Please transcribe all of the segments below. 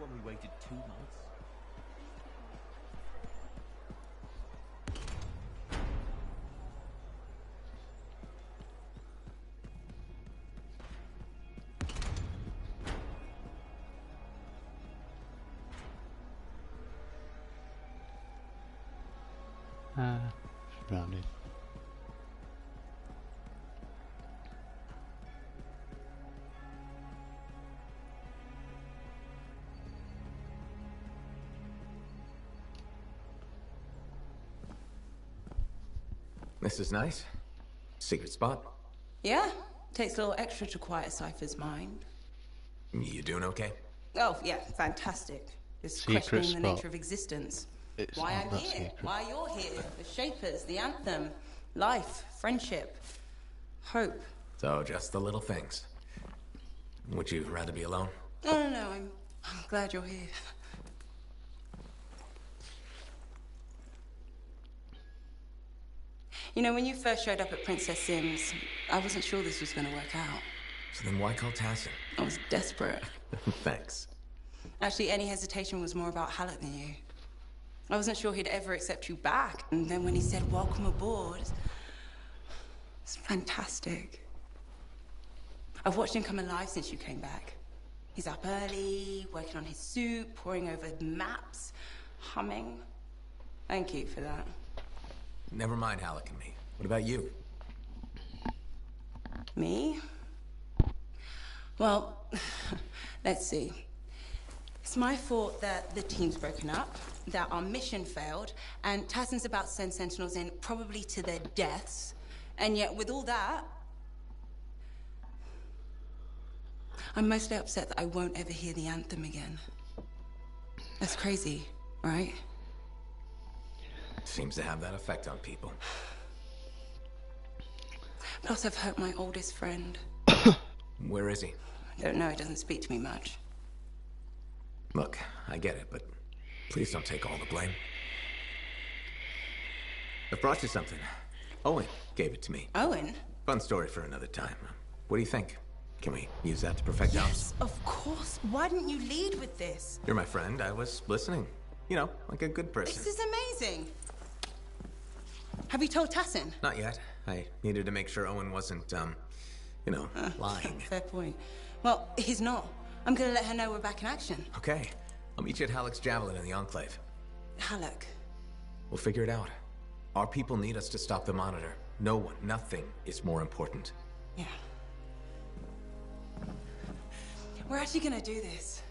when we waited 2 months? Surrounded. This is nice. Secret spot. Yeah, takes a little extra to quiet Cypher's mind. You doing okay? Oh, yeah, fantastic. Just Secret questioning the spot. nature of existence. It's Why not I'm that here, secret. why you're here, the Shapers, the Anthem, life, friendship, hope. So, just the little things. Would you rather be alone? No, I'm glad you're here. You know, when you first showed up at Princess Sims, I wasn't sure this was going to work out. So then why call Tassin? I was desperate. Thanks. Actually, any hesitation was more about Halleck than you. I wasn't sure he'd ever accept you back. And then when he said, welcome aboard, it's fantastic. I've watched him come alive since you came back. He's up early, working on his suit, poring over maps, humming. Thank you for that. Never mind Halleck and me. What about you? Me? Well, let's see. It's my fault that the team's broken up, that our mission failed, and Tassin's about to send Sentinels in, probably to their deaths. And yet, with all that, I'm mostly upset that I won't ever hear the anthem again. That's crazy, right? Seems to have that effect on people. Plus, I've hurt my oldest friend. Where is he? I don't know, he doesn't speak to me much. Look, I get it, but please don't take all the blame. I've brought you something. Owen gave it to me. Owen? Fun story for another time. What do you think? Can we use that to perfect ours? Yes, of course. Why didn't you lead with this? You're my friend. I was listening. You know, like a good person. This is amazing. Have you told Tassin? Not yet. I needed to make sure Owen wasn't, you know, lying. Fair point. Well, he's not. I'm gonna let her know we're back in action. Okay. I'll meet you at Halleck's Javelin in the Enclave. Halleck. We'll figure it out. Our people need us to stop the Monitor. No one, nothing is more important. Yeah. We're actually gonna do this.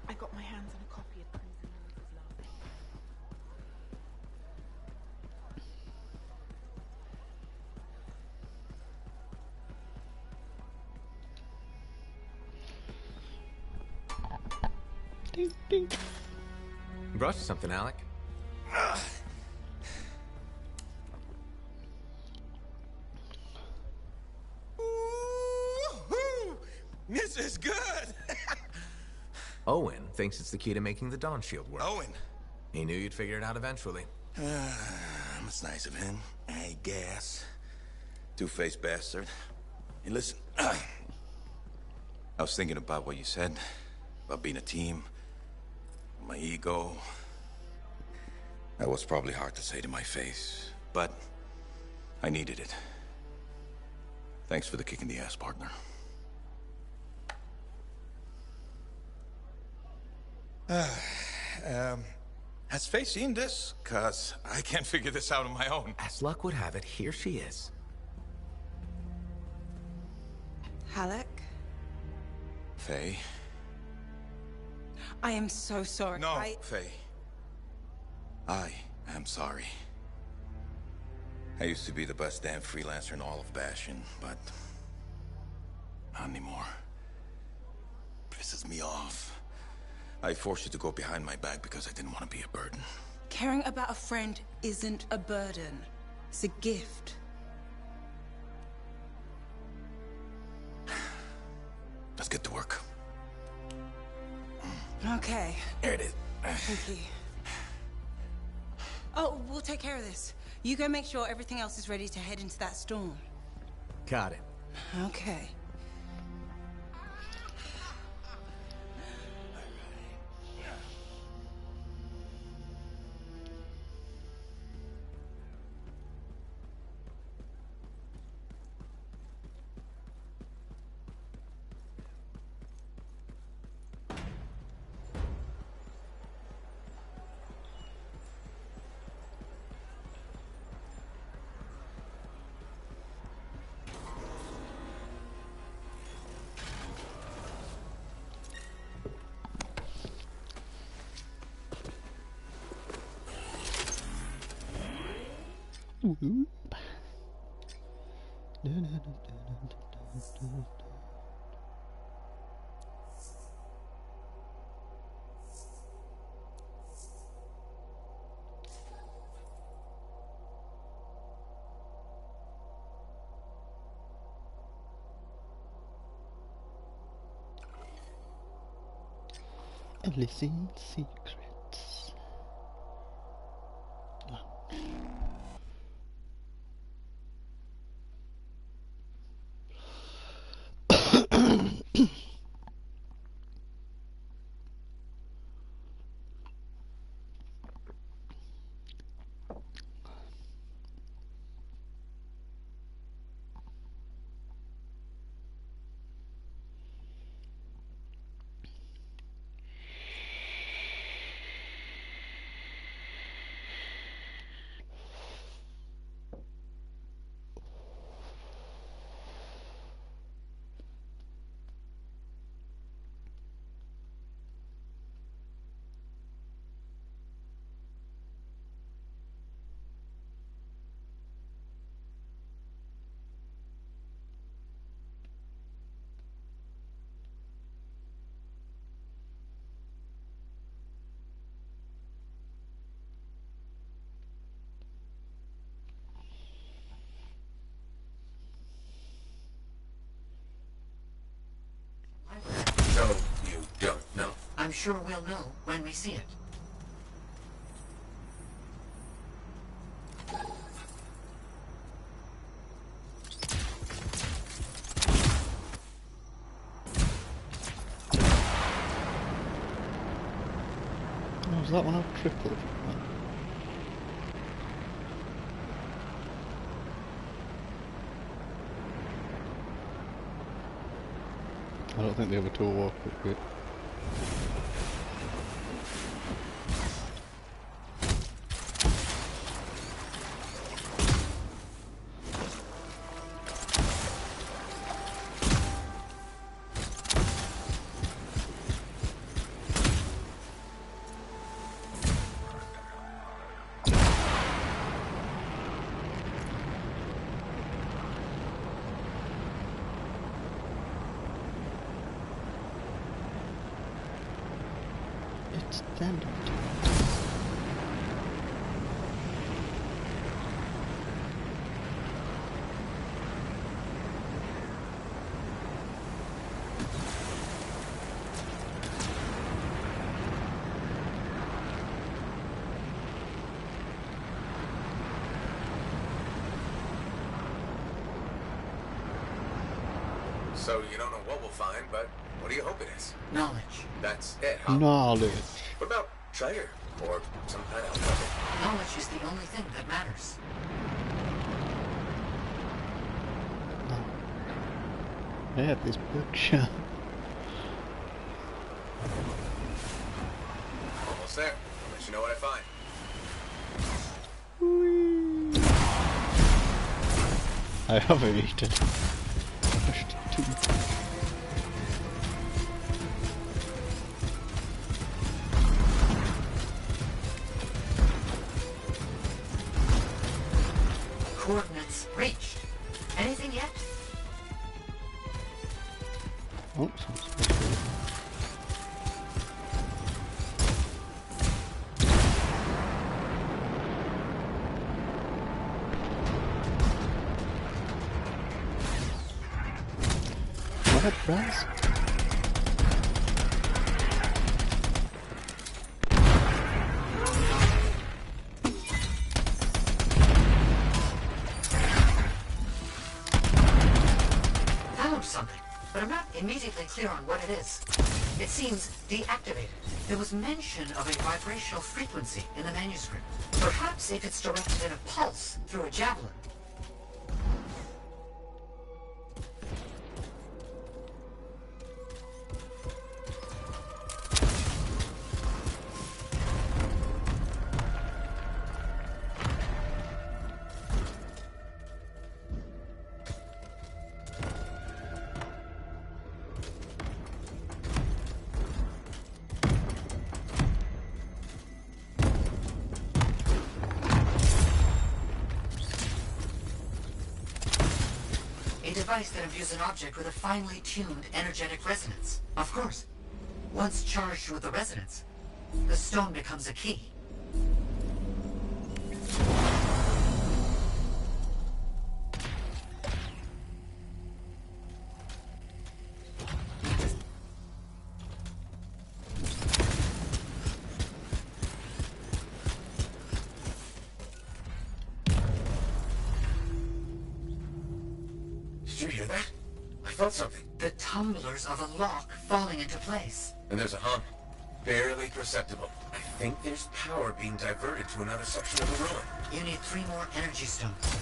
I got my hands on a copy of Crimson Lord's last. Ding, ding. Brought you something, Alec. Woo-hoo! This is good! Owen thinks it's the key to making the Dawn Shield work. Owen. He knew you'd figure it out eventually. That's nice of him, I guess. Two-faced bastard. Hey, listen. I was thinking about what you said, about being a team, my ego. That was probably hard to say to my face, but I needed it. Thanks for the kick in the ass, partner. Has Faye seen this? 'Cause I can't figure this out on my own. As luck would have it, here she is. Halleck? Faye? I am so sorry. No, Faye. I am sorry. I used to be the best damn freelancer in all of Bastion, but Not anymore. Pisses me off. I forced you to go behind my back because I didn't want to be a burden. Caring about a friend isn't a burden. It's a gift. Let's get to work. Okay. There it is. Thank you. Oh, we'll take care of this. You go make sure everything else is ready to head into that storm. Got it. Okay. Elysian secrets. So, you don't know? I'm sure we'll know when we see it. Oh, was that one a triple? I don't think the other two will walk up it. It's them. So you don't know what we'll find, but what do you hope it is? Knowledge. That's it, huh? Knowledge. What about treasure? Or some kind of weapon? Knowledge is the only thing that matters. They have this butcher. Almost there. I'll let you know what I find. I haven't eaten. Coordinates reached. Anything yet? ahead, Raz. Found something, but I'm not immediately clear on what it is. It seems deactivated. There was mention of a vibrational frequency in the manuscript. Perhaps if it's directed in a pulse through a javelin. A device that imbues an object with a finely tuned energetic resonance. Of course. Once charged with the resonance, the stone becomes a key. Did you hear that? I felt something. The tumblers of a lock falling into place. And there's a hum. Barely perceptible. I think there's power being diverted to another section of the ruin. You need 3 more energy stones.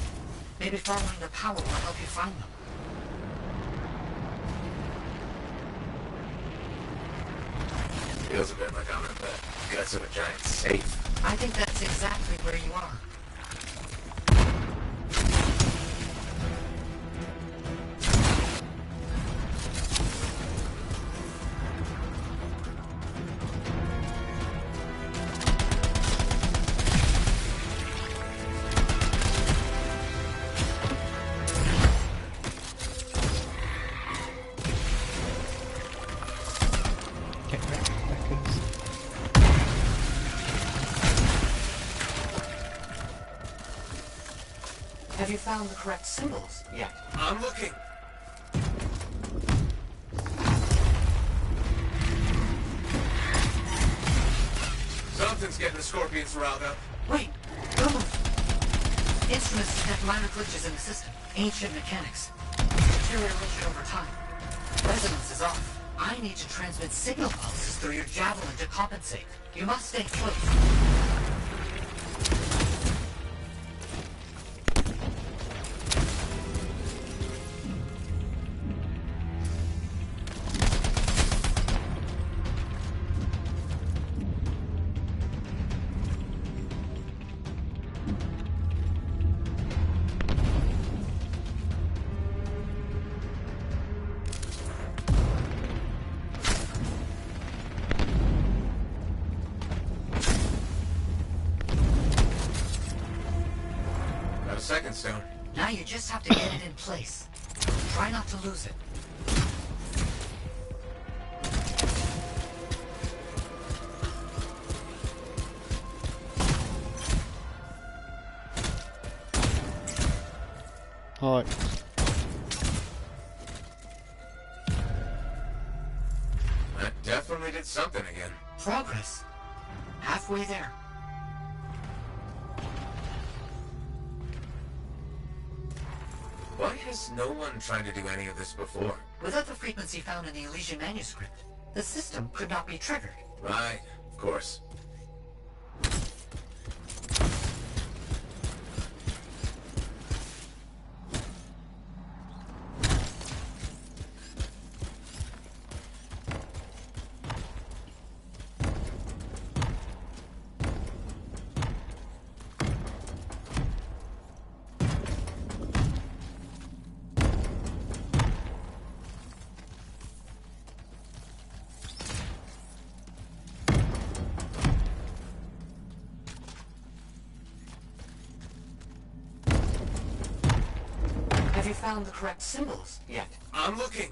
Maybe following the power will help you find them. Feels a bit like I'm in the guts of a giant safe. I think that's exactly where you are. Get back, Beckers. Have you found the correct symbols yet? I'm looking. Something's getting the scorpions riled up. Wait! Don't move! Instruments detect minor glitches in the system. Ancient mechanics. Deterioration over time. Resonance is off. I need to transmit signal pulses through your javelin to compensate. You must stay close. Got a second stone. Now you just have to get it in place. Try not to lose it. Hi. That definitely did something again. Progress. Halfway there. Why has no one tried to do any of this before? Without the frequency found in the Elysian manuscript, the system could not be triggered. Right, of course. Have you found the correct symbols yet? I'm looking.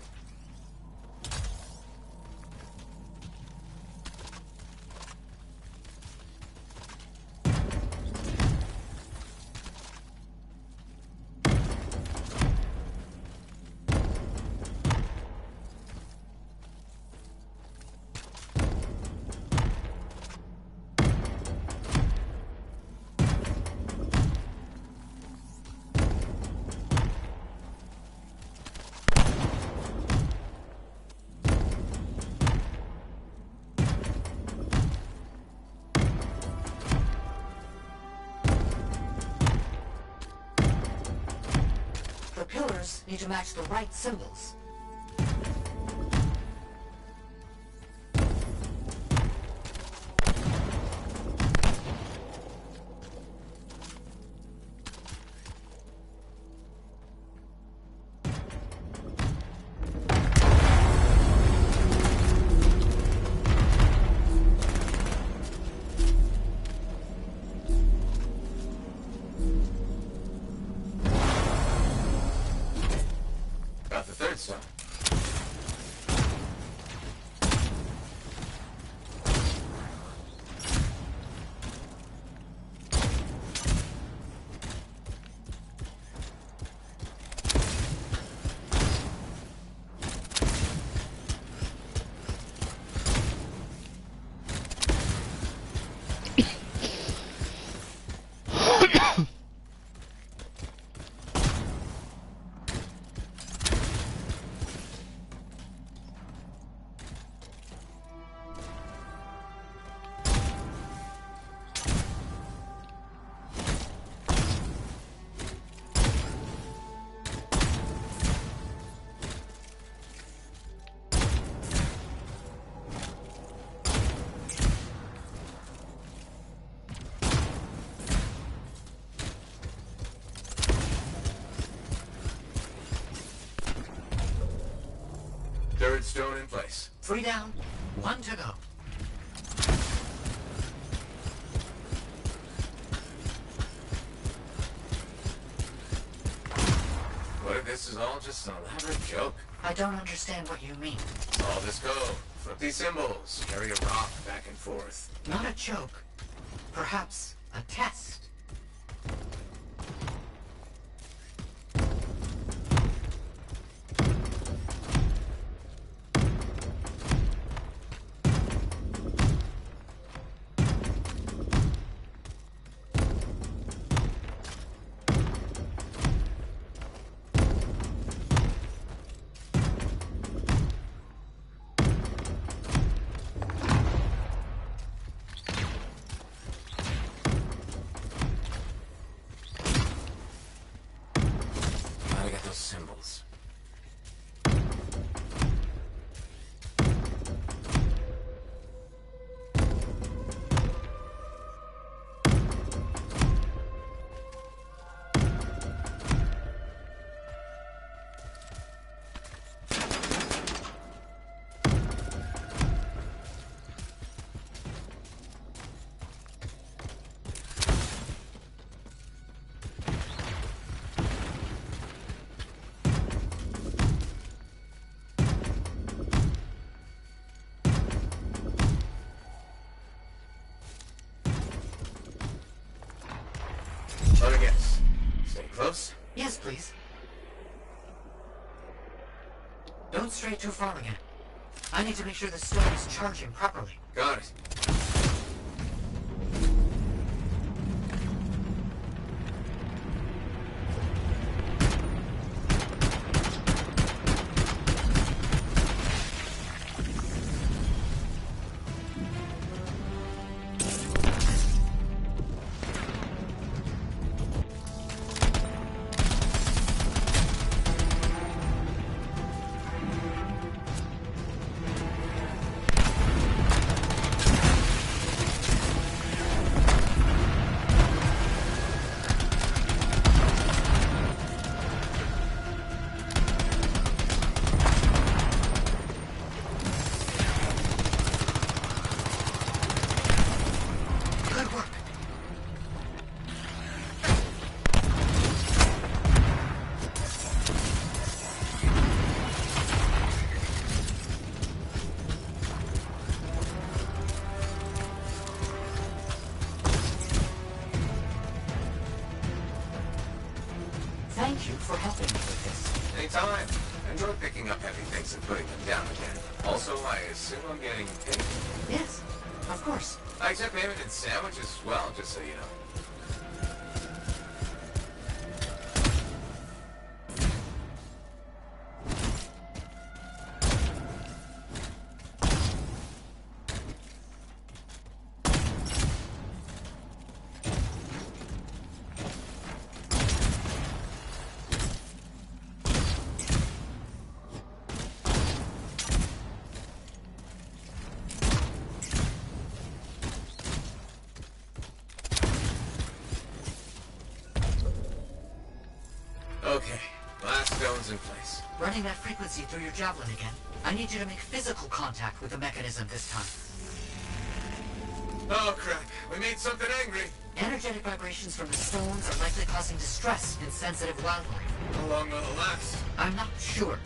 need to match the right symbols. Got the third stone. Third stone in place. 3 down, 1 to go. What if this is all just an elaborate joke? I don't understand what you mean. All this go. Flip these symbols. Carry a rock back and forth. Not a joke. Perhaps a test. Gotta get those symbols. Let me guess. Stay close. Yes, please. Don't stray too far again. I need to make sure the stone is charging properly. Got it. Good work. Thank you for helping me with this. Anytime. Enjoy picking up heavy things and putting them down again. Also, I assume I'm getting paid. Yes, of course. I accept payment in sandwiches as well, just so you know. Running that frequency through your javelin again. I need you to make physical contact with the mechanism this time. Oh crap, we made something angry. Energetic vibrations from the stones are likely causing distress in sensitive wildlife. How long will it last? I'm not sure.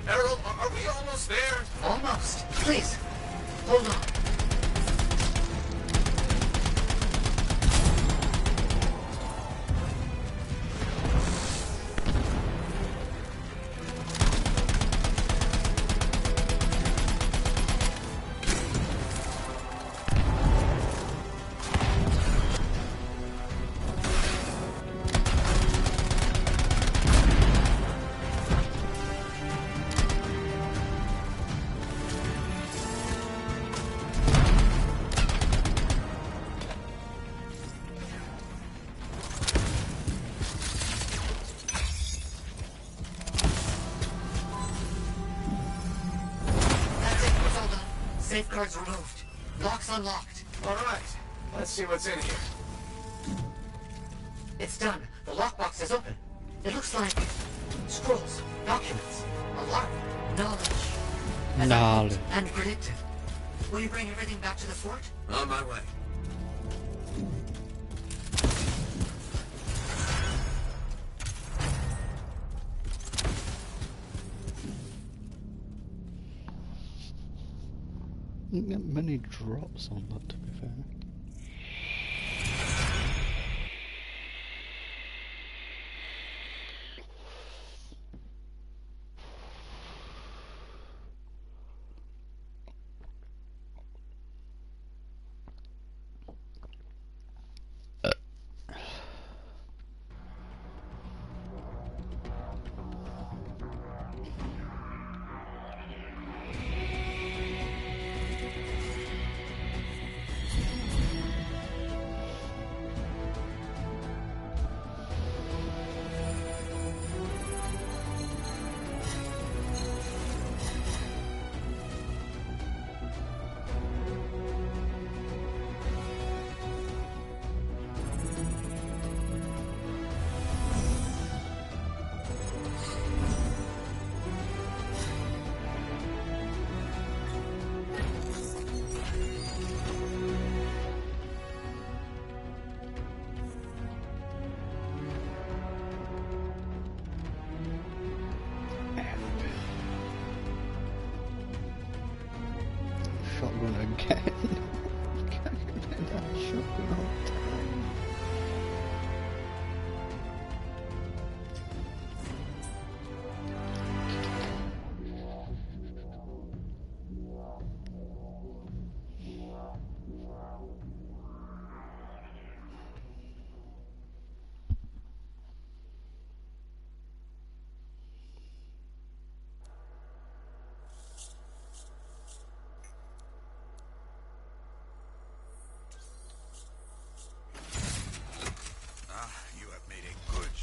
Errol, are we almost there? Almost. Please, hold on. Safeguards removed. Locks unlocked. All right, let's see what's in here. It's done. The lockbox is open. It looks like scrolls, documents, a lot of knowledge. As I hoped and predicted. Will you bring everything back to the fort? On my way. Didn't get many drops on that, to be fair. Shotgun again. Shotgun all the time.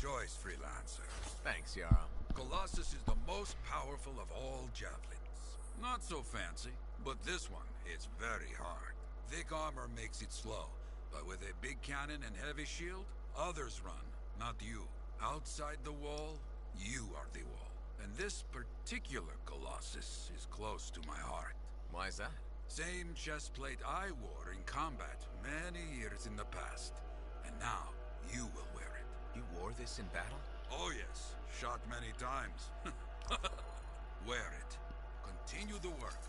Choice, freelancer. Thanks, Yarrow. Colossus is the most powerful of all javelins. Not so fancy, but this one hits very hard. Thick armor makes it slow, but with a big cannon and heavy shield, others run, not you. Outside the wall, you are the wall. And this particular Colossus is close to my heart. Why is that? Same chestplate I wore in combat many years in the past. And now, you will wear it. You wore this in battle? Oh yes, shot many times. Wear it. Continue the work.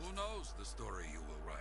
Who knows the story you will write?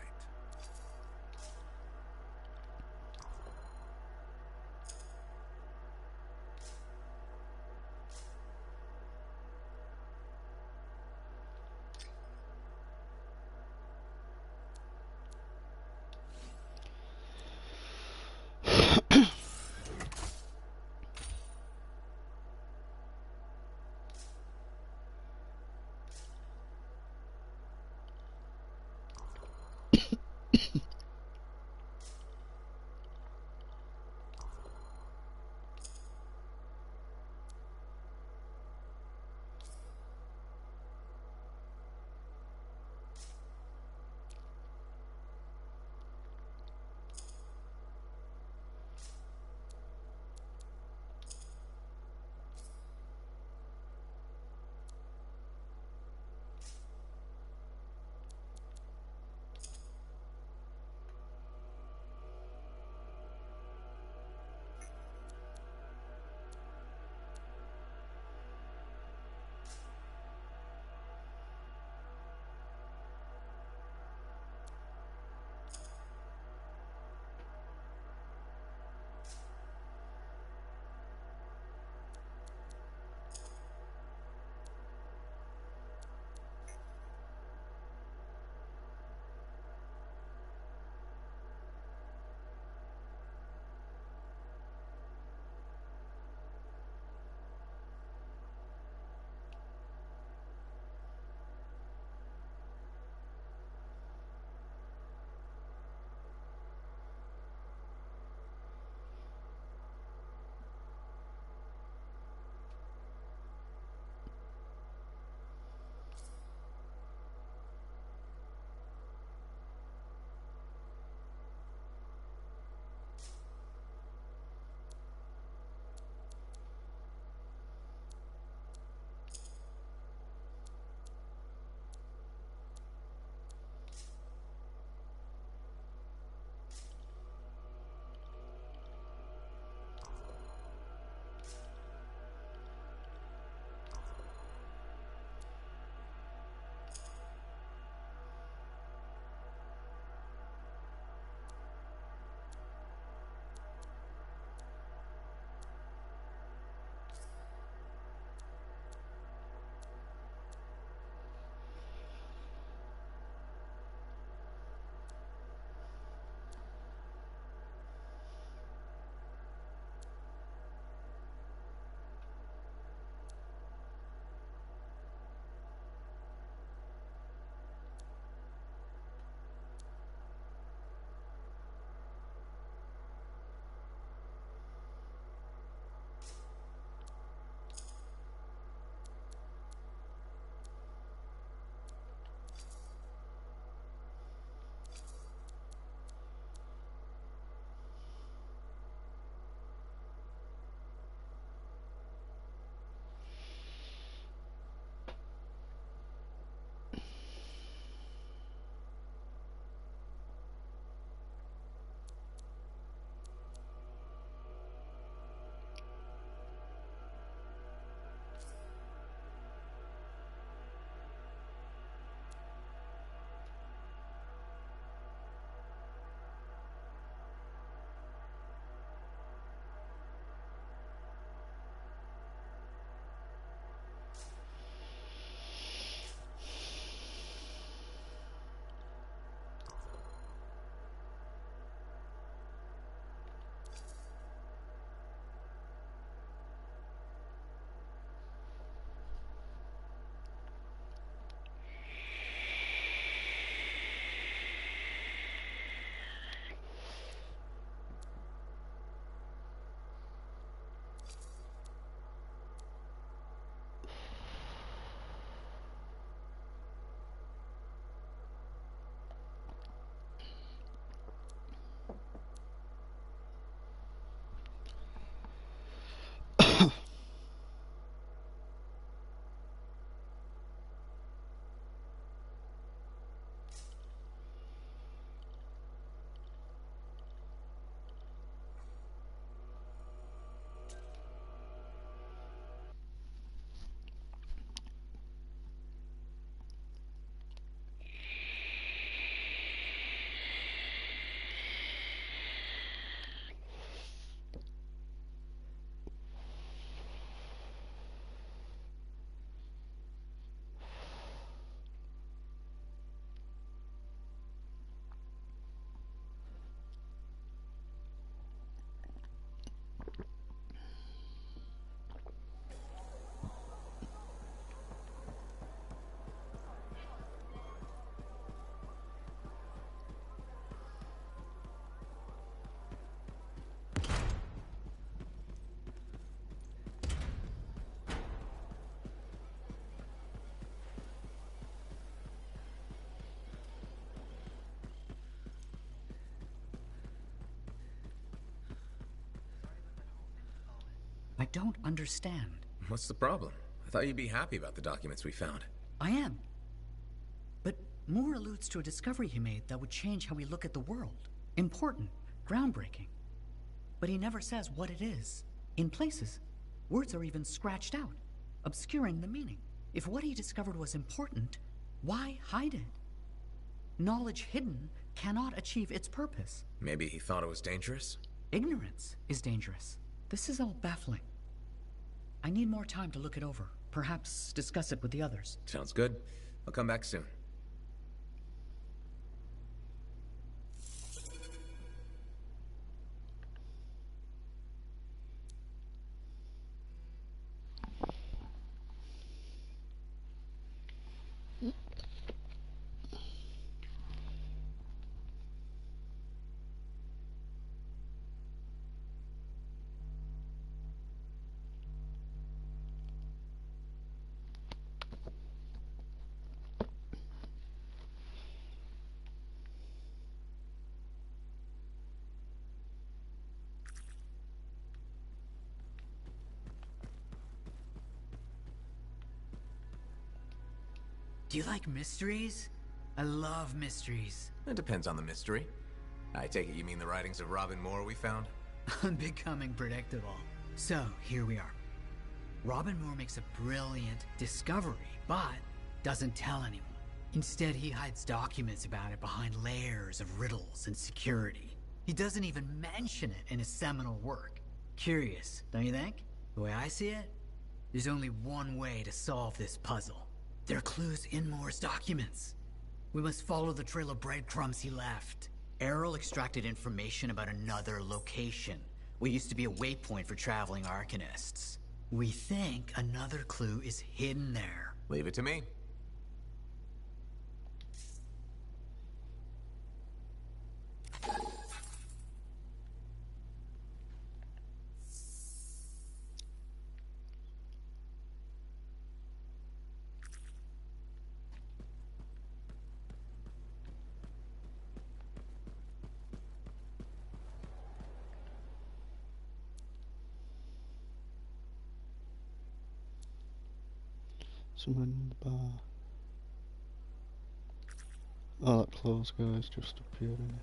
don't understand. What's the problem? I thought you'd be happy about the documents we found. I am. But Moore alludes to a discovery he made that would change how we look at the world. Important, groundbreaking. But he never says what it is. In places, words are even scratched out, obscuring the meaning. If what he discovered was important, why hide it? Knowledge hidden cannot achieve its purpose. Maybe he thought it was dangerous? Ignorance is dangerous. This is all baffling. I need more time to look it over. Perhaps discuss it with the others. Sounds good. I'll come back soon. Do you like mysteries? I love mysteries. It depends on the mystery. I take it you mean the writings of Robin Moore we found? Unbecoming predictable. So, here we are. Robin Moore makes a brilliant discovery, but doesn't tell anyone. Instead, he hides documents about it behind layers of riddles and security. He doesn't even mention it in his seminal work. Curious, don't you think? The way I see it, there's only one way to solve this puzzle. There are clues in Moore's documents. We must follow the trail of breadcrumbs he left. Errol extracted information about another location. What used to be a waypoint for traveling arcanists. We think another clue is hidden there. Leave it to me. Someone in the bar. Oh, that close guy's just appeared in it.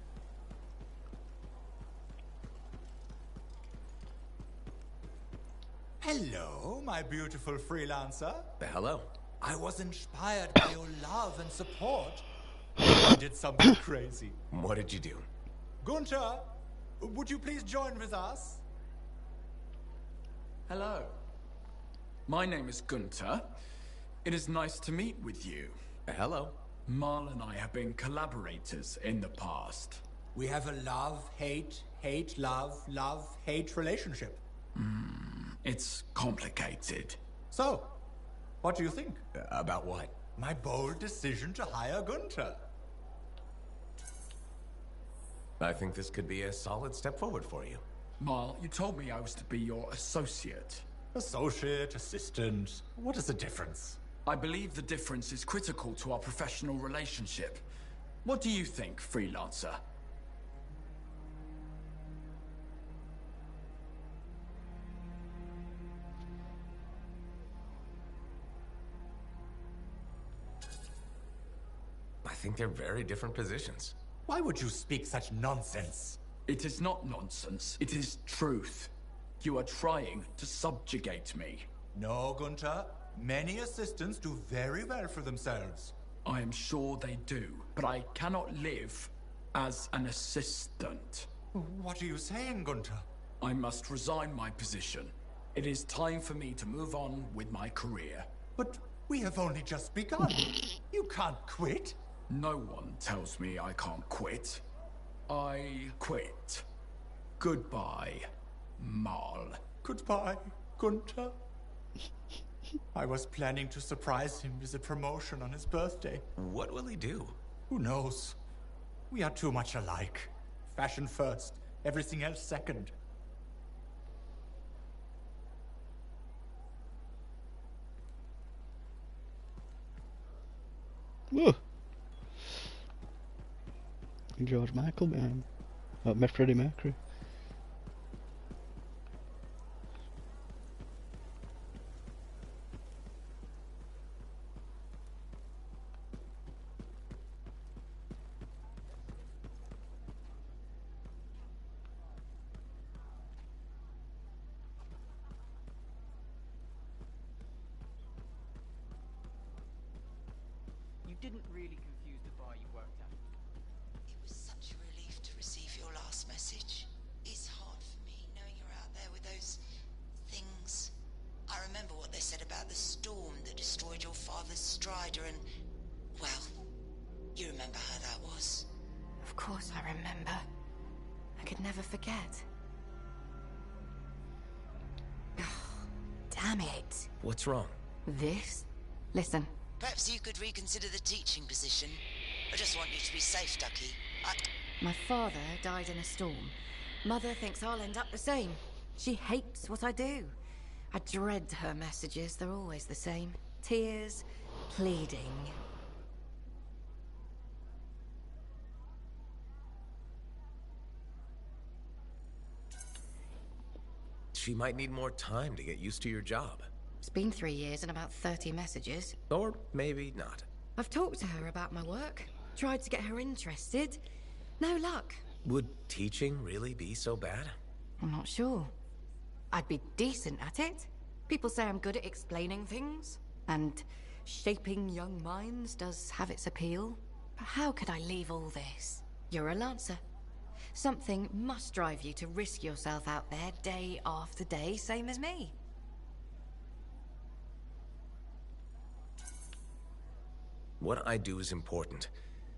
Hello, my beautiful freelancer. Hello. I was inspired by your love and support. I did something crazy. What did you do? Gunther, would you please join with us? Hello. My name is Gunther. It is nice to meet with you. Hello. Marl and I have been collaborators in the past. We have a love-hate, hate-love-hate relationship. It's complicated. So, what do you think? About what? My bold decision to hire Gunther. I think this could be a solid step forward for you. Marl, you told me I was to be your associate. Associate, assistant, what is the difference? I believe the difference is critical to our professional relationship. What do you think, freelancer? I think they're very different positions. Why would you speak such nonsense? It is not nonsense. It is truth. You are trying to subjugate me. No, Gunther. Many assistants do very well for themselves. I am sure they do, but I cannot live as an assistant. What are you saying, Gunther? I must resign my position. It is time for me to move on with my career. But we have only just begun. You can't quit. No one tells me I can't quit. I quit. Goodbye, Marl. Goodbye, Gunther. I was planning to surprise him with a promotion on his birthday. What will he do? Who knows? We are too much alike. Fashion first, everything else second. Whoa! George Michael behind. Oh, Freddie Mercury. didn't really confuse the bar you worked at. It was such a relief to receive your last message. It's hard for me knowing you're out there with those things. I remember what they said about the storm that destroyed your father's Strider and... well, you remember how that was. Of course I remember. I could never forget. Damn it. What's wrong? This? Listen. Perhaps you could reconsider the teaching position. I just want you to be safe, Ducky. My father died in a storm. Mother thinks I'll end up the same. She hates what I do. I dread her messages. They're always the same. Tears, pleading. She might need more time to get used to your job. It's been 3 years and about 30 messages. Or maybe not. I've talked to her about my work. Tried to get her interested. No luck. Would teaching really be so bad? I'm not sure. I'd be decent at it. People say I'm good at explaining things. And shaping young minds does have its appeal. But how could I leave all this? You're a Lancer. Something must drive you to risk yourself out there day after day, same as me. What I do is important,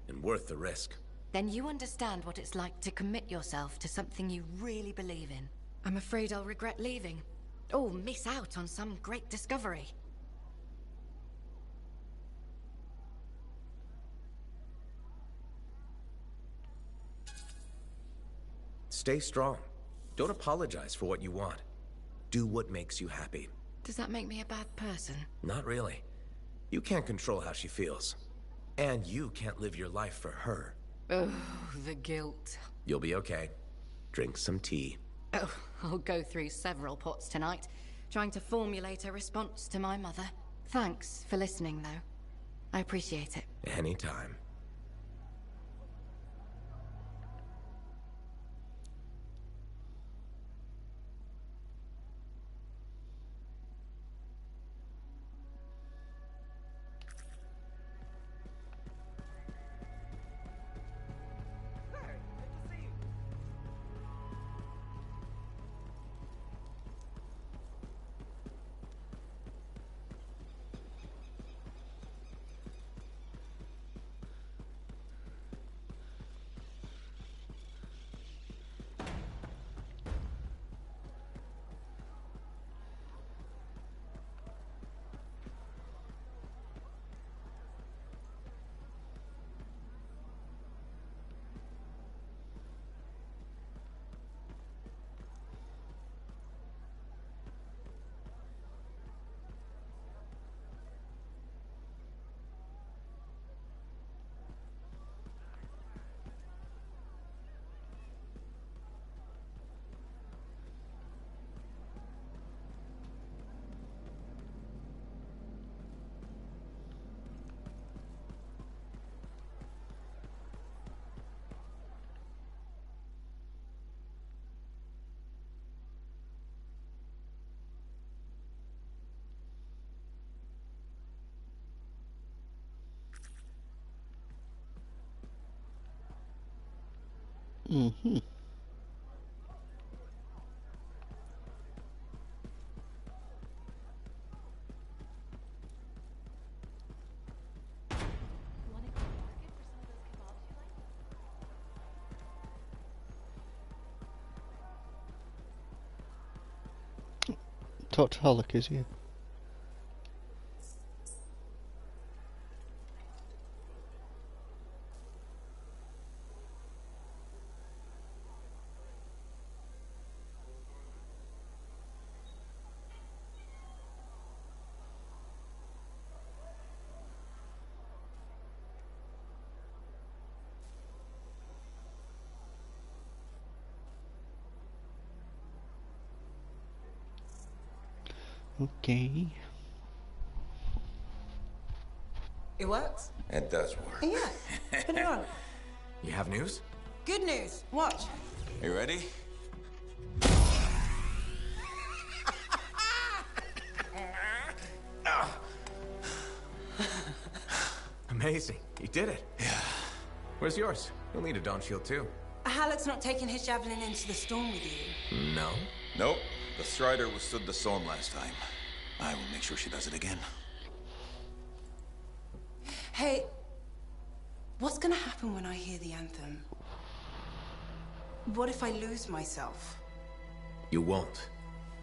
and worth the risk. Then you understand what it's like to commit yourself to something you really believe in. I'm afraid I'll regret leaving. Or miss out on some great discovery. Stay strong. Don't apologize for what you want. Do what makes you happy. Does that make me a bad person? Not really. You can't control how she feels. And you can't live your life for her. Oh, the guilt. You'll be okay. Drink some tea. Oh, I'll go through several pots tonight, trying to formulate a response to my mother. Thanks for listening, though. I appreciate it. Anytime. Mm-hmm. Talk to Hollick, is he? Okay. It works? It does work. Yeah. Put it on. You have news? Good news. Watch. You ready? Amazing. You did it. Yeah. Where's yours? You'll need a dawn shield, too. Hallett's not taking his javelin into the storm with you. No? Nope. The Strider withstood the storm last time. I will make sure she does it again. Hey, what's gonna happen when I hear the anthem? What if I lose myself? You won't.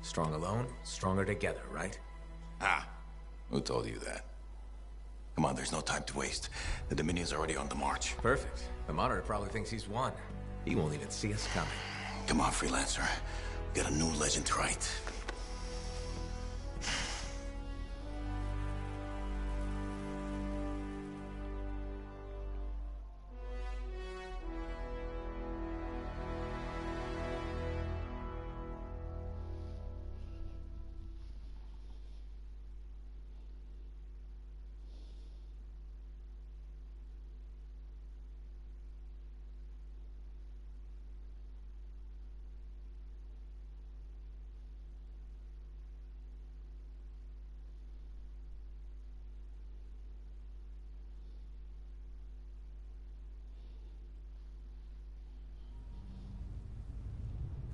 Strong alone, stronger together, right? Ah, who told you that? Come on, there's no time to waste. The Dominion's already on the march. Perfect. The Monitor probably thinks he's won. He won't even see us coming. Come on, Freelancer. We got a new legend to write.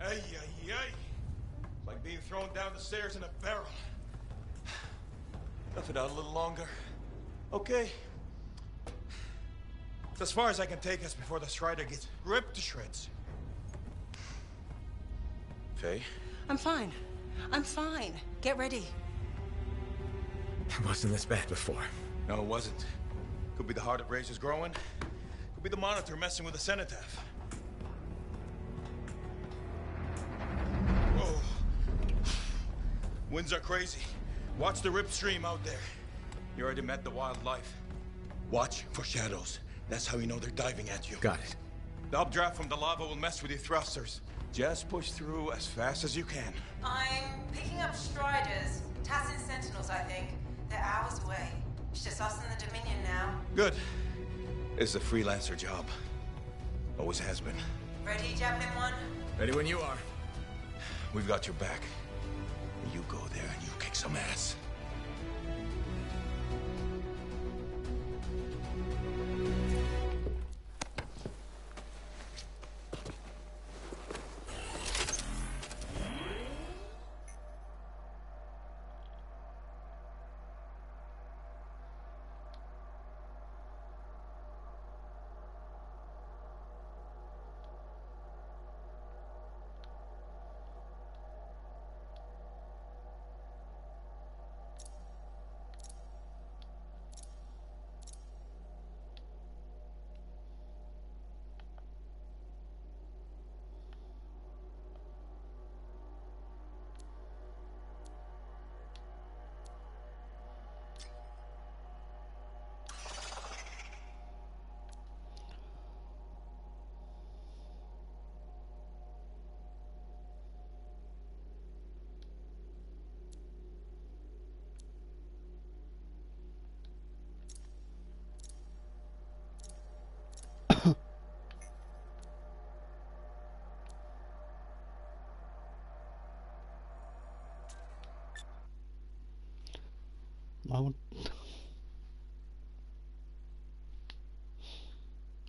Ay, ay, ay. It's like being thrown down the stairs in a barrel. Tough it out a little longer. Okay. It's as far as I can take us before the Strider gets ripped to shreds. Faye? I'm fine. I'm fine. Get ready. It wasn't this bad before. No, it wasn't. Could be the heart of Razor's growing. Could be the Monitor messing with the cenotaph. Whoa. Winds are crazy. Watch the rip stream out there. You already met the wildlife. Watch for shadows. That's how you know they're diving at you. Got it. The updraft from the lava will mess with your thrusters. Just push through as fast as you can. I'm picking up Striders. Tassin Sentinels, I think. They're hours away. It's just us and the Dominion now. Good. It's a freelancer job. Always has been. Ready, Javelin 1? Ready when you are. We've got your back. You go there and you kick some ass.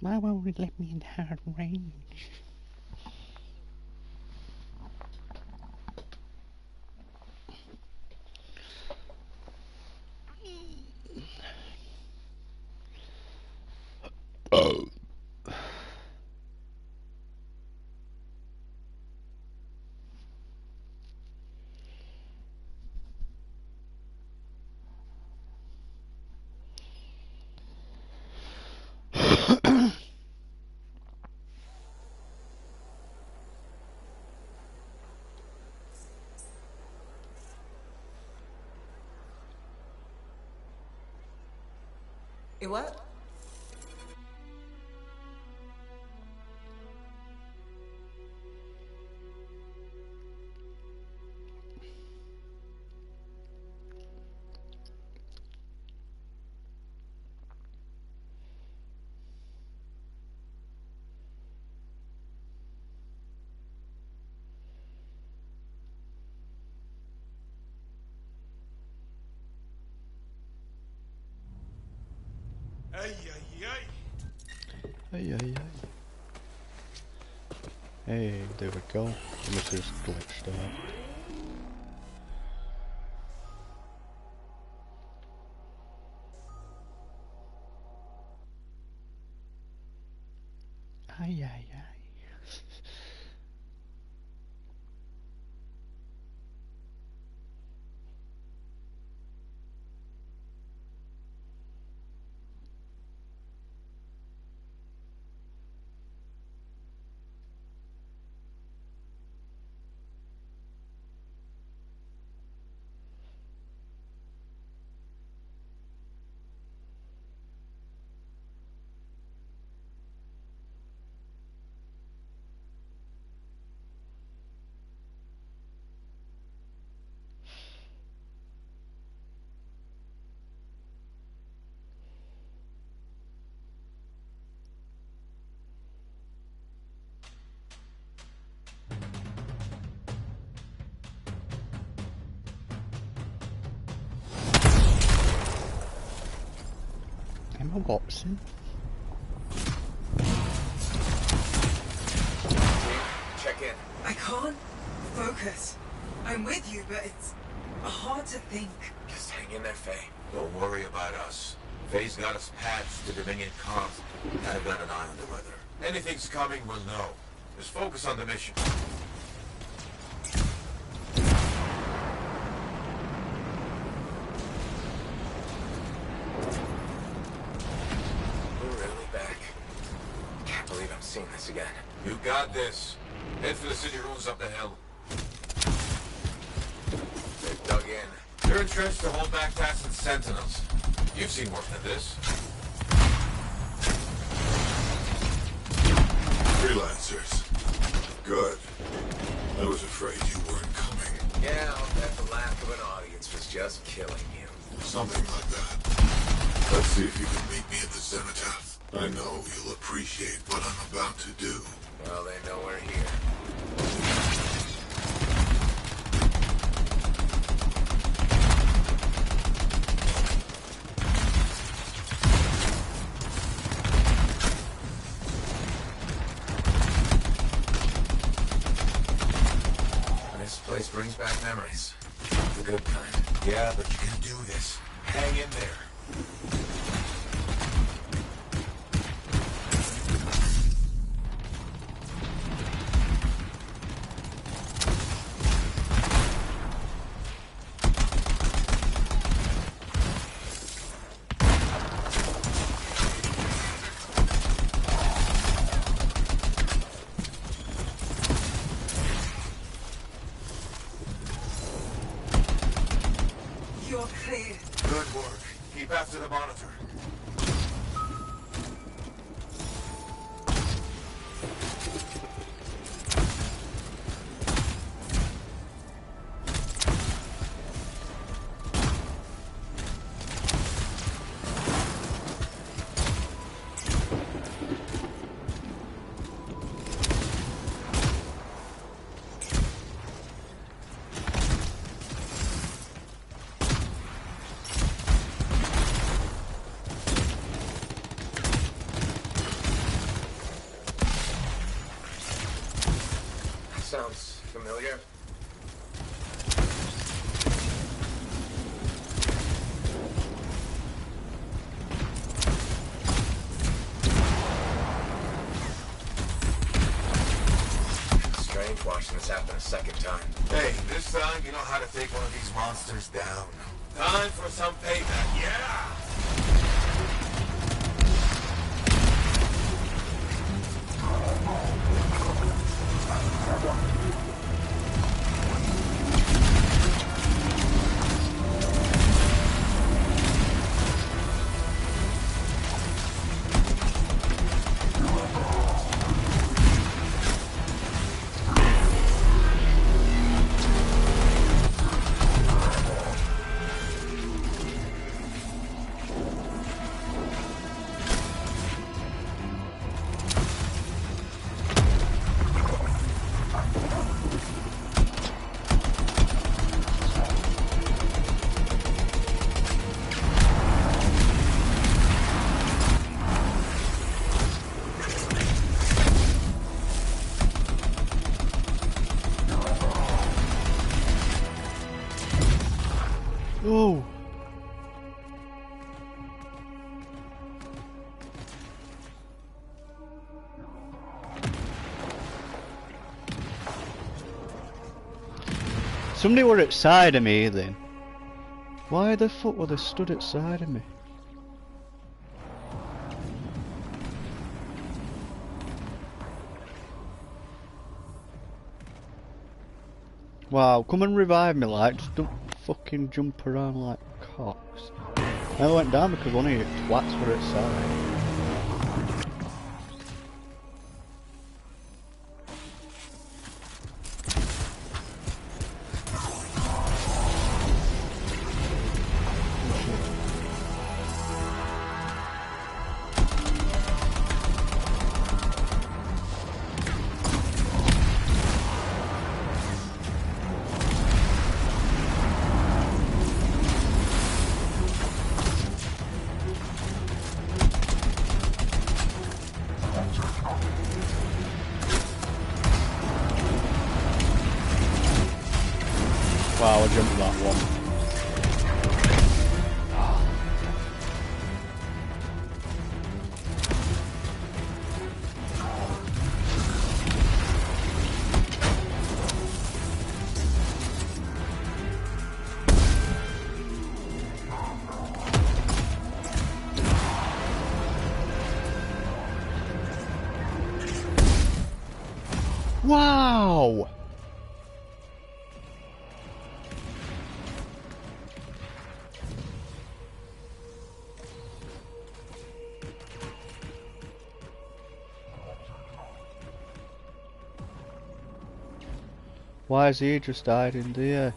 Why won't it let me in hard range? It what? Ay, ay, ay. Hey, hey, hey. Hey, there we go. It must have just glitched out. Ay, ay, ay. Emma Watson? Check in. I can't focus. I'm with you, but it's hard to think. Just hang in there, Faye. Don't worry about us. Faye's got us patched to Dominion comms. I've got an eye on the weather. Anything's coming, we'll know. Just focus on the mission. We're really back. Can't believe I'm seeing this again. You got this. Head for the city ruins up the hill. They've dug in. They're entrenched to hold back Tassin's sentinels. You've seen worse than this. Freelancers. Good. I was afraid you weren't coming. Yeah, I'll bet the lack of an audience was just killing you. Something like that. Let's see if you can meet me at the cenotaph. I know you'll appreciate what I'm about to do. Well, they know we're here. This place brings back memories. The good kind. Yeah, but you can do this. Hang in there. You're clear. Good work. Keep after the monitor. Sounds familiar. Strange watching this happen a second time. Hey, this time you know how to take one of these monsters down. Time for some payback, yeah! somebody were outside of me then. Why the fuck were they stood outside of me? Wow, come and revive me, like, just don't fucking jump around like cocks. I went down because one of you twats were outside. Wow, I jumped that one. Wow! Why has he just died in there?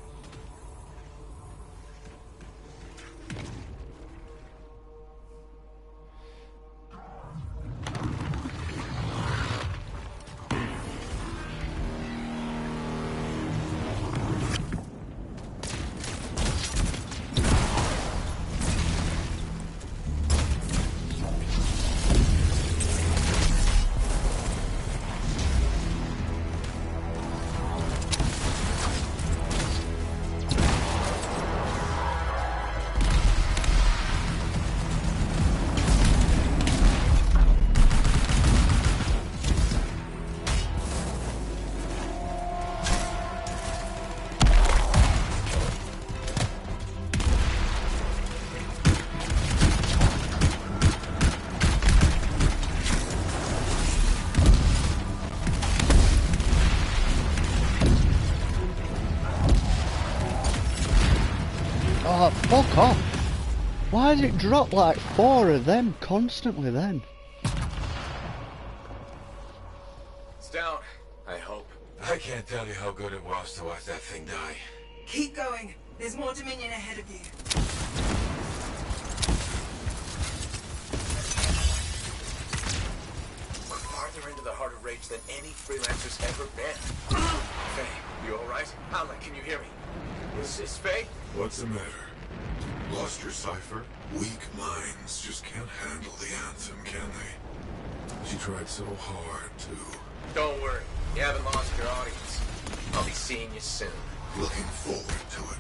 Oh, fuck off! Why does it drop like 4 of them constantly then? It's down, I hope. I can't tell you how good it was to watch that thing die. Keep going. There's more Dominion ahead of you. We're farther into the heart of rage than any freelancer's ever been. Faye, you alright? Alma, can you hear me? Is Faye? What's the matter? Lost your cipher? Weak minds just can't handle the Anthem, can they? She tried so hard to... Don't worry, you haven't lost your audience. I'll be seeing you soon. Looking forward to it.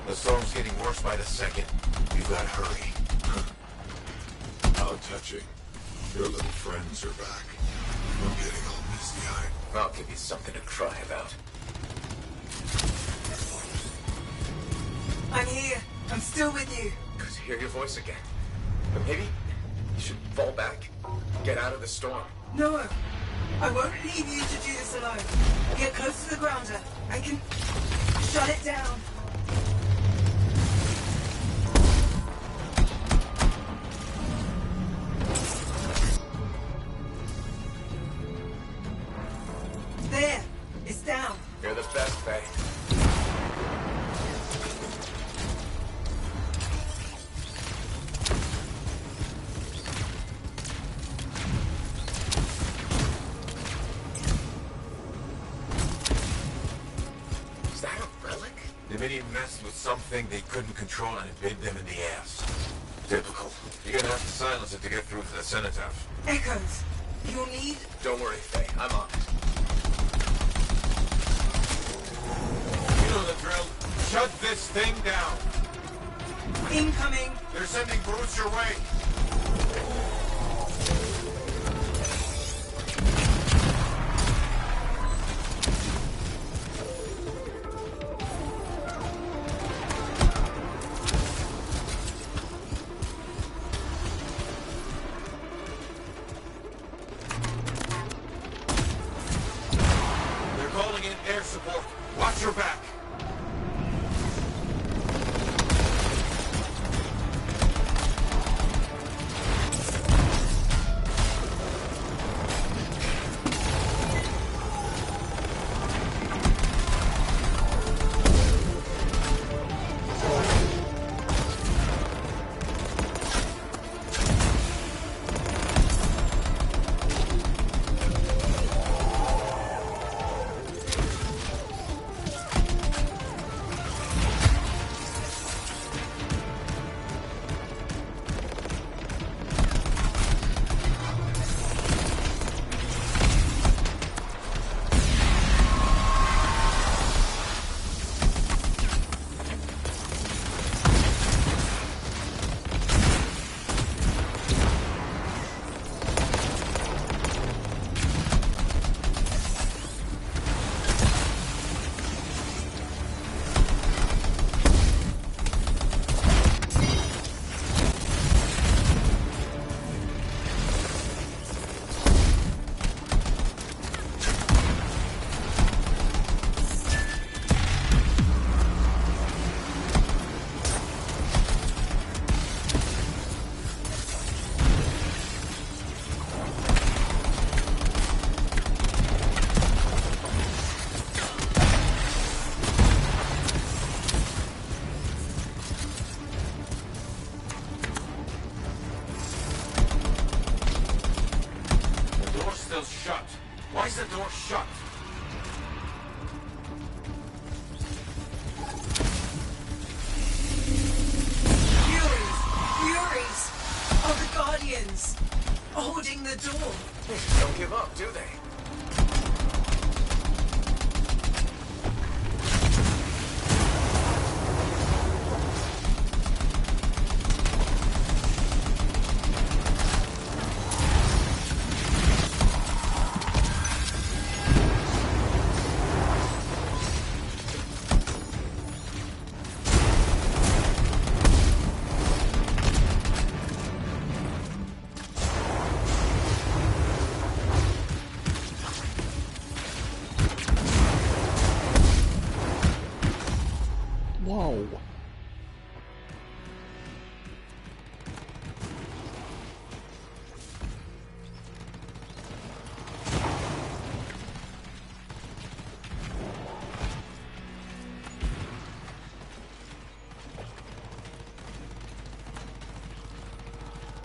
The storm's getting worse by the second. You gotta hurry. How touching. Your little friends are back. I'm getting all misty-eyed. I'll give you something to cry about. I'm here. I'm still with you. Good to hear your voice again. But maybe you should fall back. Get out of the storm. No. I won't leave you to do this alone. Get close to the grounder. I can shut it down. There. It's down. You're the best, Faye. Minion messed with something they couldn't control and it bit them in the ass. Typical. You're gonna have to silence it to get through to the Cenotaph. Echoes. You'll need... Don't worry, Faye. I'm on it. You know the drill. Shut this thing down. Incoming. They're sending brutes your way. They're calling in air support. Watch your back. Still shut. Why is the door shut? Furies are the Guardians, holding the door. They don't give up, do they? Whoa.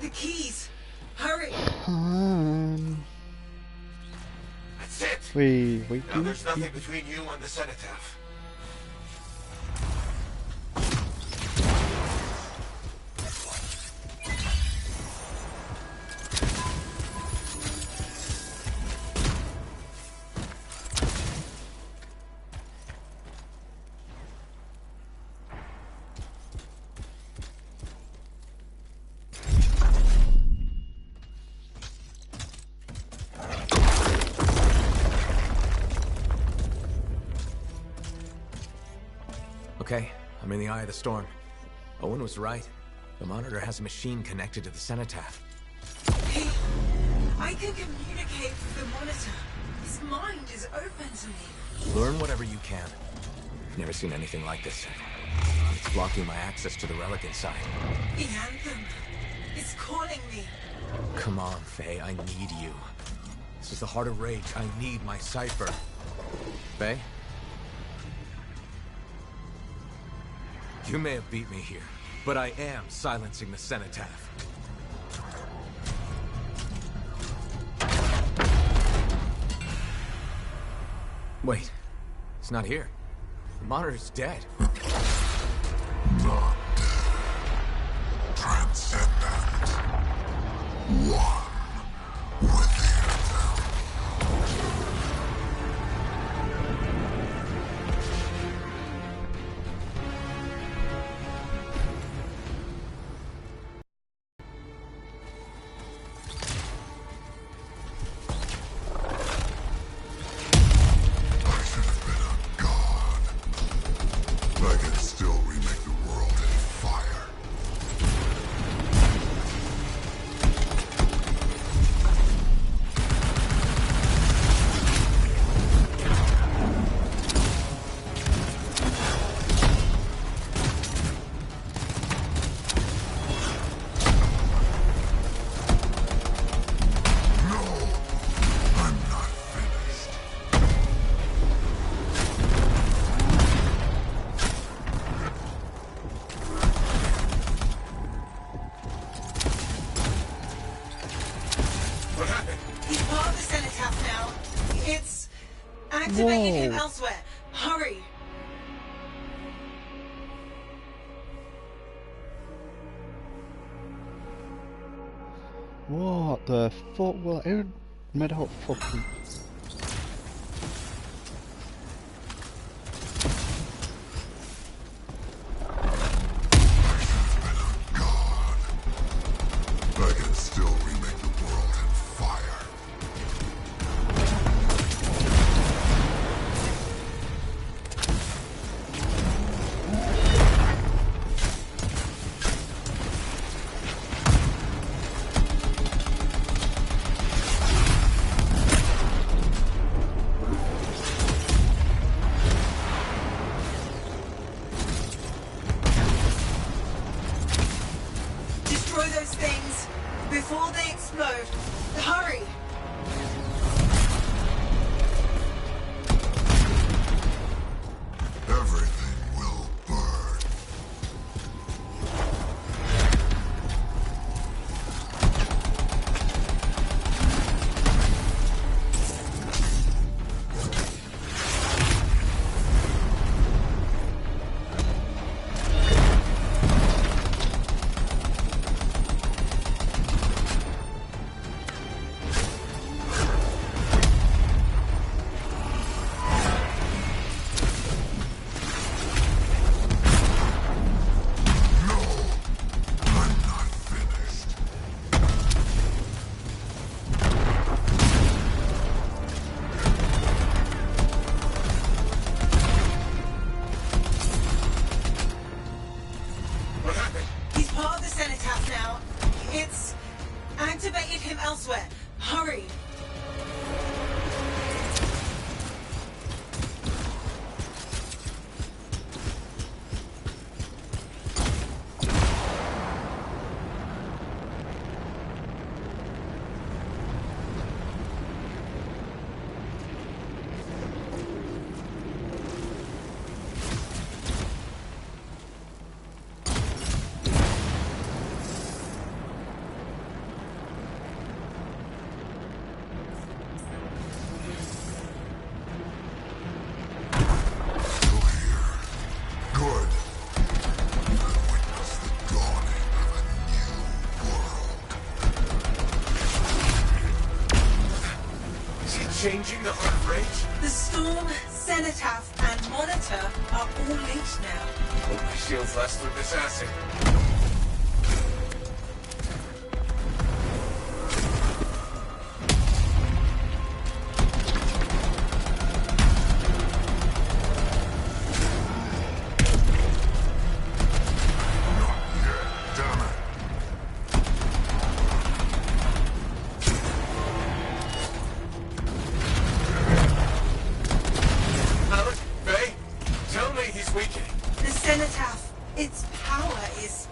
The keys. Hurry. That's it. We Now there's nothing between you and the Cenotaph. Okay, I'm in the eye of the storm. Owen was right. The monitor has a machine connected to the Cenotaph. Hey, I can communicate with the monitor. His mind is open to me. Learn whatever you can. Never seen anything like this. It's blocking my access to the relic inside. The Anthem is calling me. Come on, Faye, I need you. This is the heart of rage. I need my cipher. Faye? You may have beat me here, but I am silencing the Cenotaph. Wait, it's not here. The monitor's dead. Not dead. Transcendent. One with the Anthem. I can still remake the world in fire. No, I'm not finished. What happened? He's part of the cenotaph now. It's activated him Whoa. elsewhere. Hurry. What the fuck? Well, who made out fucking... I can still remake the world in fire. Destroy those things before they explode. Hurry. Everything will burn. No, I'm not finished. What happened? He's part of the cenotaph now. It's activated him elsewhere. Hurry. Still here. Good. I've witnessed the dawning of a new world. Is he changing the heart of rage? The storm, cenotaph, and monitor are all linked now. Hope my shields last through this acid. Damn it. Alec, Faye, tell me he's weakening. The cenotaph, its power is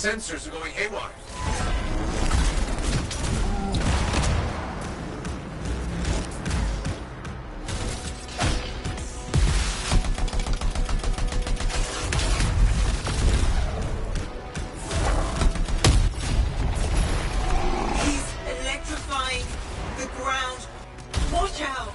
sensors are going haywire. He's electrifying the ground. Watch out!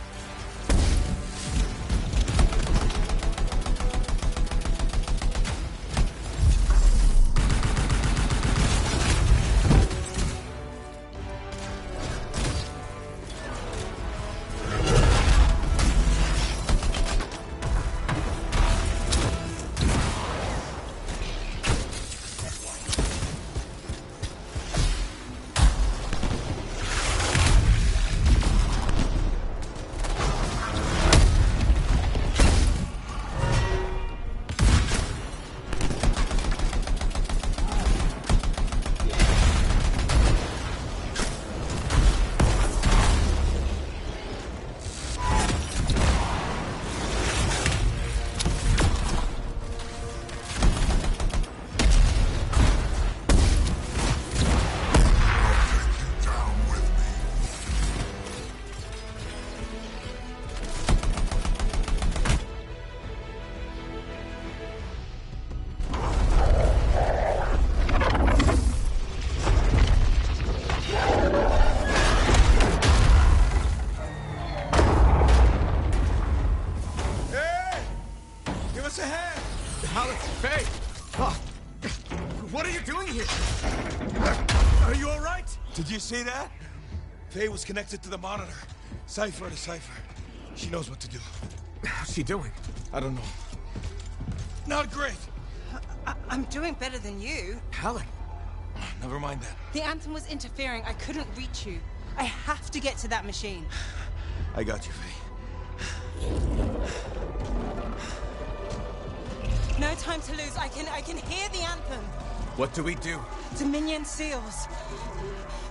Did you see that? Faye was connected to the monitor. Cipher to cipher. She knows what to do. How's she doing? I don't know. Not great. I'm doing better than you. Helen. Never mind that. The Anthem was interfering. I couldn't reach you. I have to get to that machine. I got you, Faye. No time to lose. I can hear the Anthem. What do we do? Dominion seals.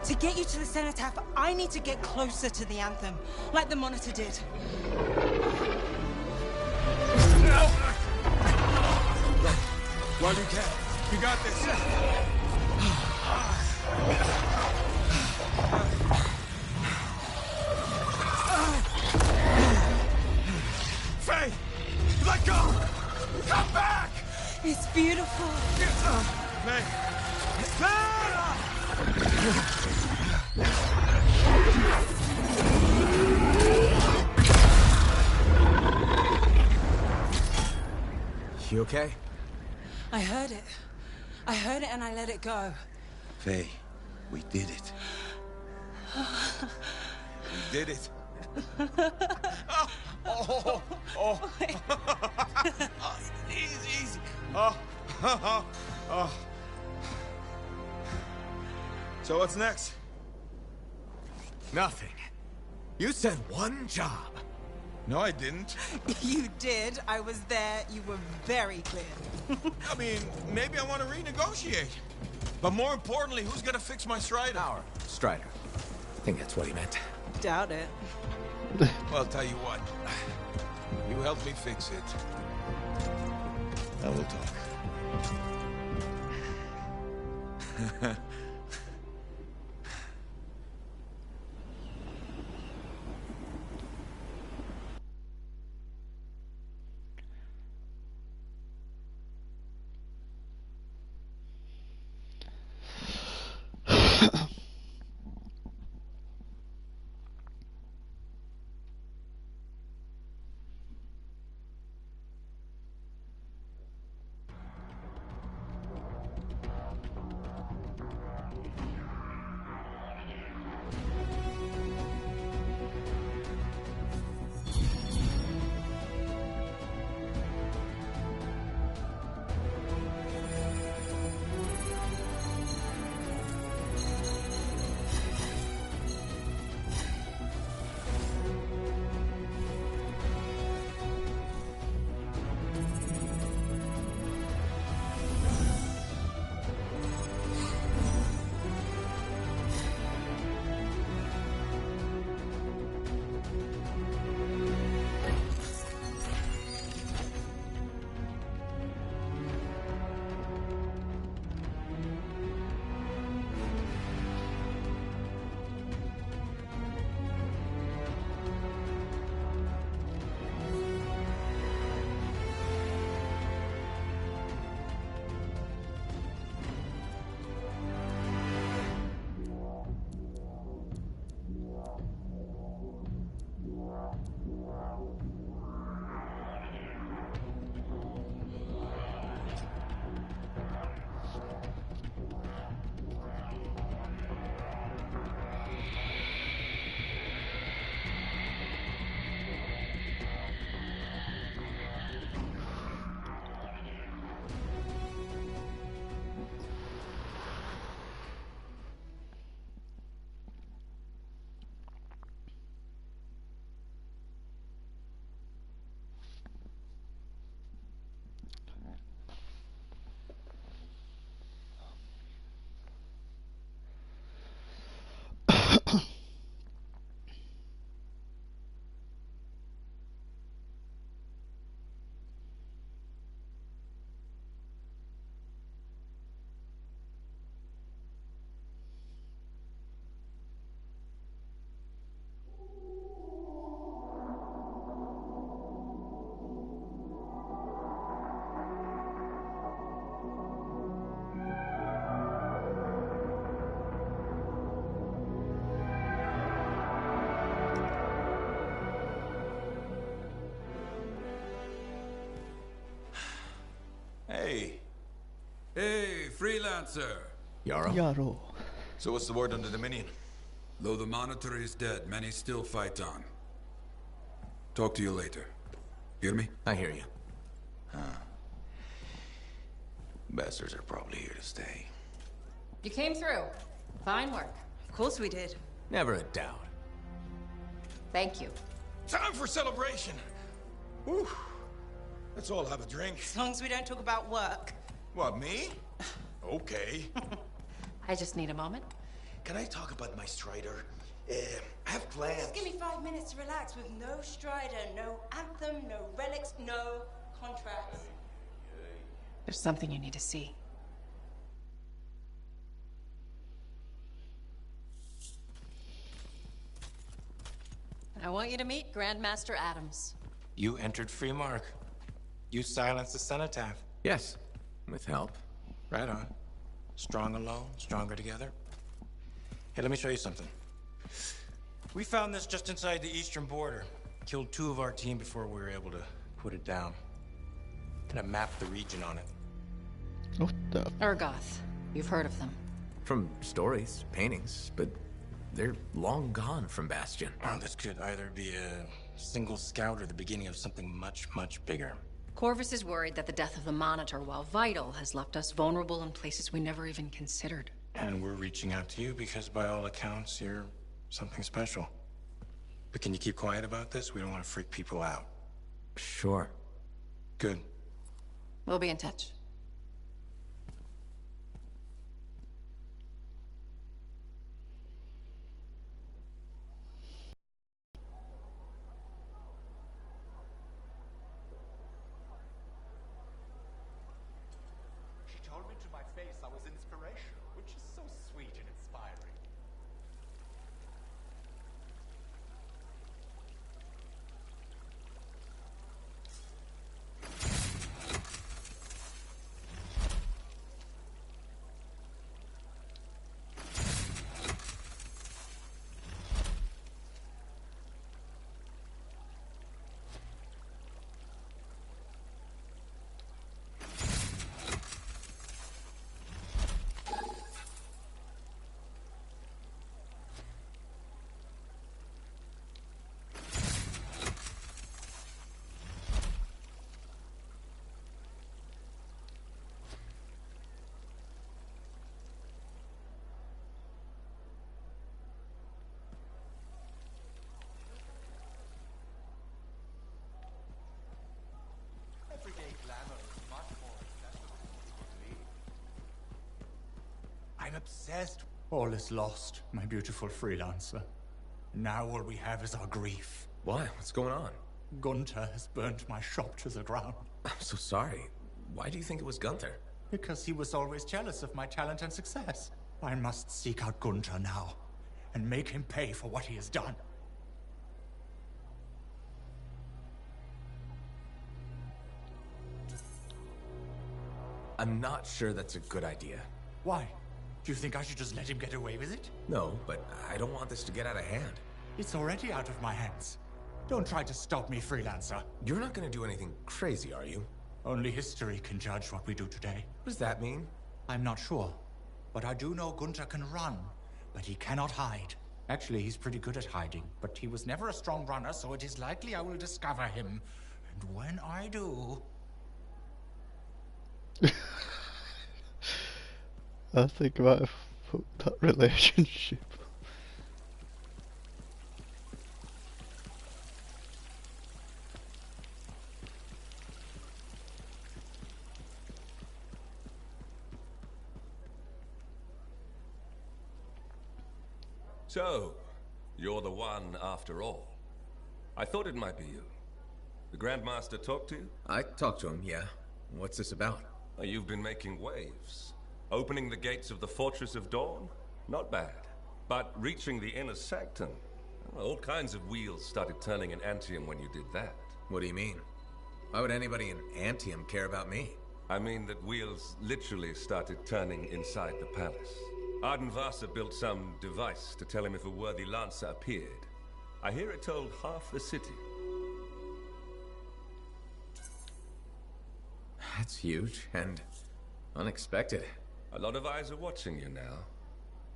To get you to the cenotaph, I need to get closer to the Anthem, like the monitor did. While you can. You got this. Faye! Let go! Come back! It's beautiful. Faye! You okay? I heard it. I heard it and I let it go. Faye, we did it. We did it. Oh. Easy. Oh. So what's next? Nothing. You said one job. No, I didn't. You did. I was there. You were very clear. I mean, maybe I want to renegotiate. But more importantly, who's gonna fix my Strider? Our Strider. I think that's what he meant. Doubt it. Well, tell you what. You help me fix it. And we'll talk. Freelancer! Yarrow? Yarrow. So what's the word on the Dominion? Though the Monitor is dead, many still fight on. Talk to you later. Hear me? I hear you. Bastards are probably here to stay. You came through. Fine work. Of course we did. Never a doubt. Thank you. Time for celebration. Whew. Let's all have a drink. As long as we don't talk about work. What, me? Okay. I just need a moment. Can I talk about my Strider? I have plans. Just give me 5 minutes to relax with no Strider, no Anthem, no relics, no contracts. There's something you need to see. I want you to meet Grandmaster Adams. You entered Freemark. You silenced the cenotaph. Yes, with help. Right on. Strong alone, stronger together. Hey, let me show you something. We found this just inside the eastern border. Killed 2 of our team before we were able to put it down. And I mapped the region on it. What the? Urgoth. You've heard of them. From stories, paintings, but they're long gone from Bastion. Oh, this could either be a single scout or the beginning of something much, much bigger. Corvus is worried that the death of the Monitor, while vital, has left us vulnerable in places we never even considered. And we're reaching out to you because by all accounts, you're something special. But can you keep quiet about this? We don't want to freak people out. Sure. Good. We'll be in touch. She told me to my face I was inspirational, which is so sweet and inspiring. Everyday glamour is much more accessible to me. I'm obsessed. All is lost, my beautiful freelancer. Now all we have is our grief. Why? What's going on? Gunther has burnt my shop to the ground. I'm so sorry. Why do you think it was Gunther? Because he was always jealous of my talent and success. I must seek out Gunther now, and make him pay for what he has done. I'm not sure that's a good idea. Why? Do you think I should just let him get away with it? No, but I don't want this to get out of hand. It's already out of my hands. Don't try to stop me, freelancer. You're not gonna do anything crazy, are you? Only history can judge what we do today. What does that mean? I'm not sure. But I do know Gunther can run, but he cannot hide. Actually, he's pretty good at hiding, but he was never a strong runner, so it is likely I will discover him. And when I do... I think I might have fucked that relationship. So, you're the one after all. I thought it might be you. The Grandmaster talked to you? I talked to him, yeah. What's this about? You've been making waves. Opening the gates of the Fortress of Dawn? Not bad. But reaching the inner sanctum? All kinds of wheels started turning in Anthem when you did that. What do you mean? Why would anybody in Anthem care about me? I mean that wheels literally started turning inside the palace. Ardenvasa built some device to tell him if a worthy lancer appeared. I hear it told half the city. That's huge and unexpected. A lot of eyes are watching you now,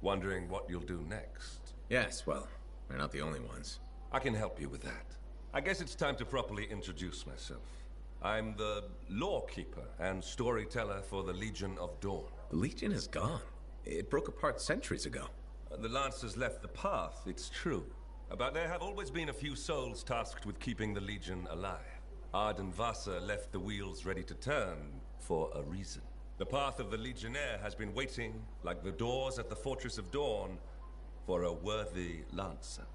wondering what you'll do next. Yes, well, we're not the only ones. I can help you with that. I guess it's time to properly introduce myself. I'm the lawkeeper and storyteller for the Legion of Dawn. The Legion is gone. It broke apart centuries ago. The Lancers left the path, it's true. But there have always been a few souls tasked with keeping the Legion alive. Arden Vasa left the wheels ready to turn for a reason. The path of the Legionnaire has been waiting, like the doors at the Fortress of Dawn, for a worthy Lancer.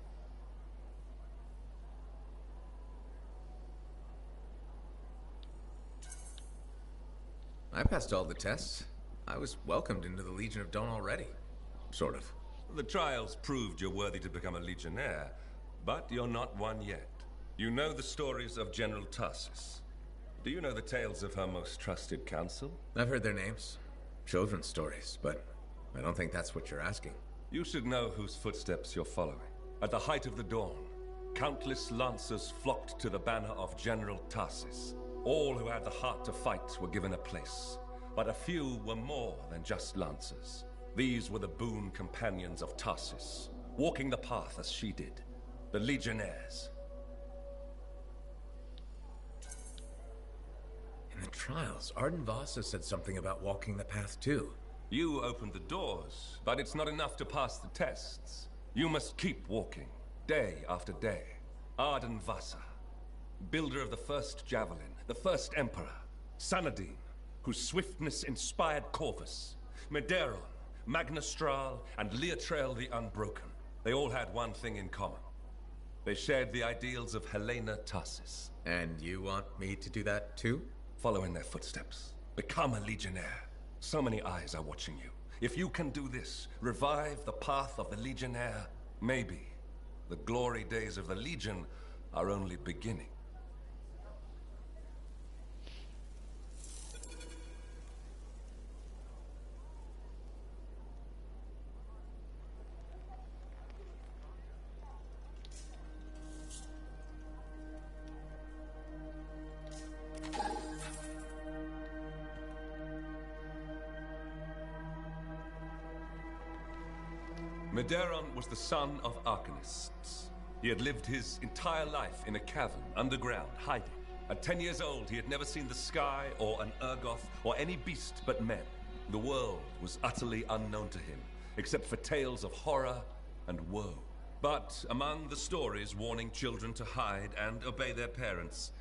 I passed all the tests. I was welcomed into the Legion of Dawn already. Sort of. The trials proved you're worthy to become a Legionnaire, but you're not one yet. You know the stories of General Tarsus. Do you know the tales of her most trusted council? I've heard their names. Children's stories, but I don't think that's what you're asking. You should know whose footsteps you're following. At the height of the dawn, countless Lancers flocked to the banner of General Tarsus. All who had the heart to fight were given a place, but a few were more than just Lancers. These were the boon companions of Tarsus, walking the path as she did, the Legionnaires. In the trials, Arden Vasa said something about walking the path too. You opened the doors, but it's not enough to pass the tests. You must keep walking, day after day. Arden Vasa, builder of the first javelin, the first emperor, Sanadine, whose swiftness inspired Corvus, Medeiros, Magnastral, and Leotrail the Unbroken. They all had one thing in common. They shared the ideals of Helena Tarsus. And you want me to do that too? Follow in their footsteps. Become a Legionnaire. So many eyes are watching you. If you can do this, revive the path of the Legionnaire, maybe the glory days of the Legion are only beginning. Medeiros was the son of Arcanists. He had lived his entire life in a cavern, underground, hiding. At 10 years old, he had never seen the sky, or an Urgoth, or any beast but men. The world was utterly unknown to him, except for tales of horror and woe. But among the stories warning children to hide and obey their parents,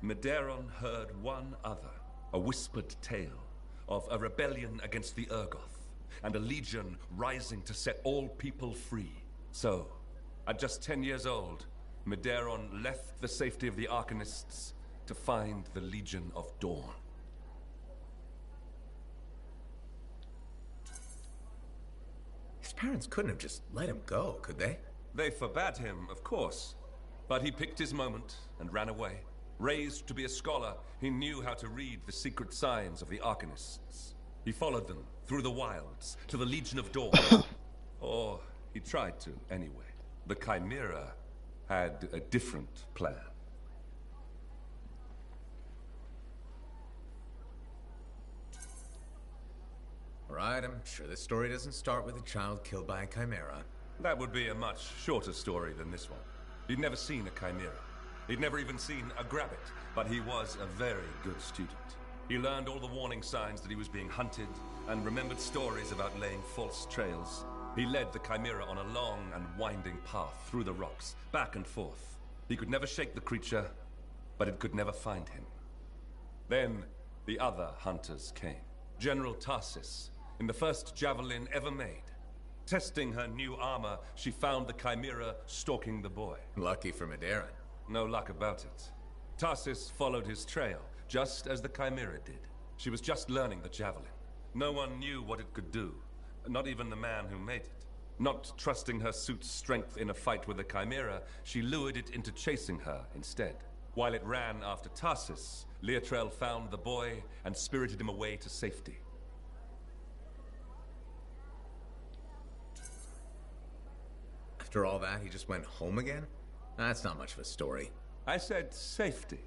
Medeiros heard one other, a whispered tale of a rebellion against the Urgoth, and a legion rising to set all people free. So, at just 10 years old, Medeiros left the safety of the Arcanists to find the Legion of Dawn. His parents couldn't have just let him go, could they? They forbade him, of course, but he picked his moment and ran away. Raised to be a scholar, he knew how to read the secret signs of the Arcanists. He followed them through the wilds to the Legion of Dawn. Or he tried to, anyway. The Chimera had a different plan. Right, I'm sure this story doesn't start with a child killed by a Chimera. That would be a much shorter story than this one. He'd never seen a Chimera. He'd never even seen a Grabbit, but he was a very good student. He learned all the warning signs that he was being hunted, and remembered stories about laying false trails. He led the Chimera on a long and winding path through the rocks, back and forth. He could never shake the creature, but it could never find him. Then, the other hunters came. General Tarsus, in the first javelin ever made. Testing her new armor, she found the Chimera stalking the boy. Lucky for Medeiros. No luck about it. Tarsus followed his trail, just as the Chimera did. She was just learning the javelin. No one knew what it could do, not even the man who made it. Not trusting her suit's strength in a fight with the Chimera, she lured it into chasing her instead. While it ran after Tarsus, Leotrail found the boy and spirited him away to safety. After all that, he just went home again? That's not much of a story. I said safety,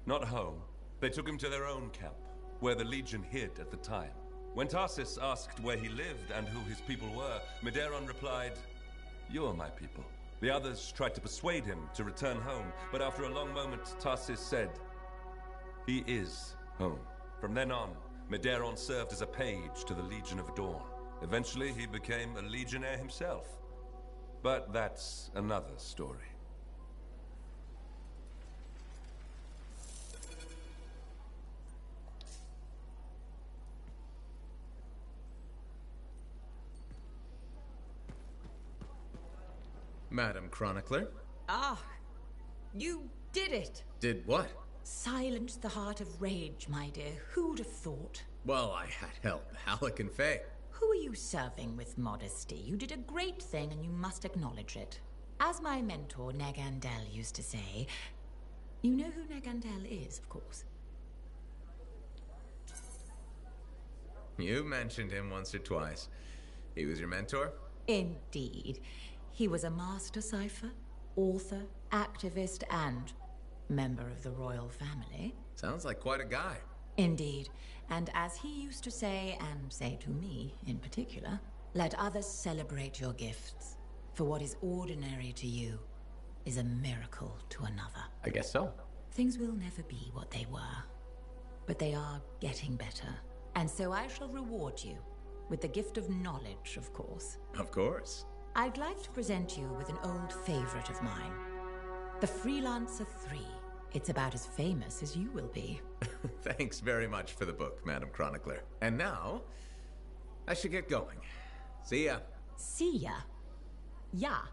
not home. They took him to their own camp, where the Legion hid at the time. When Tarsis asked where he lived and who his people were, Medeiros replied, "You are my people." The others tried to persuade him to return home, but after a long moment, Tarsis said, "He is home." From then on, Medeiros served as a page to the Legion of Dawn. Eventually, he became a legionnaire himself. But that's another story. Madam Chronicler. Ah, you did it. Did what? Silence the heart of rage, my dear. Who'd have thought? Well, I had help. Alec and Faye. Who are you serving with modesty? You did a great thing and you must acknowledge it. As my mentor, Nagandel, used to say, you know who Nagandel is, of course. You mentioned him once or twice. He was your mentor? Indeed. He was a master cipher, author, activist, and member of the royal family. Sounds like quite a guy. Indeed. And as he used to say, and say to me in particular, let others celebrate your gifts. For what is ordinary to you is a miracle to another. I guess so. Things will never be what they were, but they are getting better. And so I shall reward you with the gift of knowledge, of course. Of course. I'd like to present you with an old favorite of mine. The Freelancer 3. It's about as famous as you will be. Thanks very much for the book, Madam Chronicler. And now, I should get going. See ya. See ya? Yeah.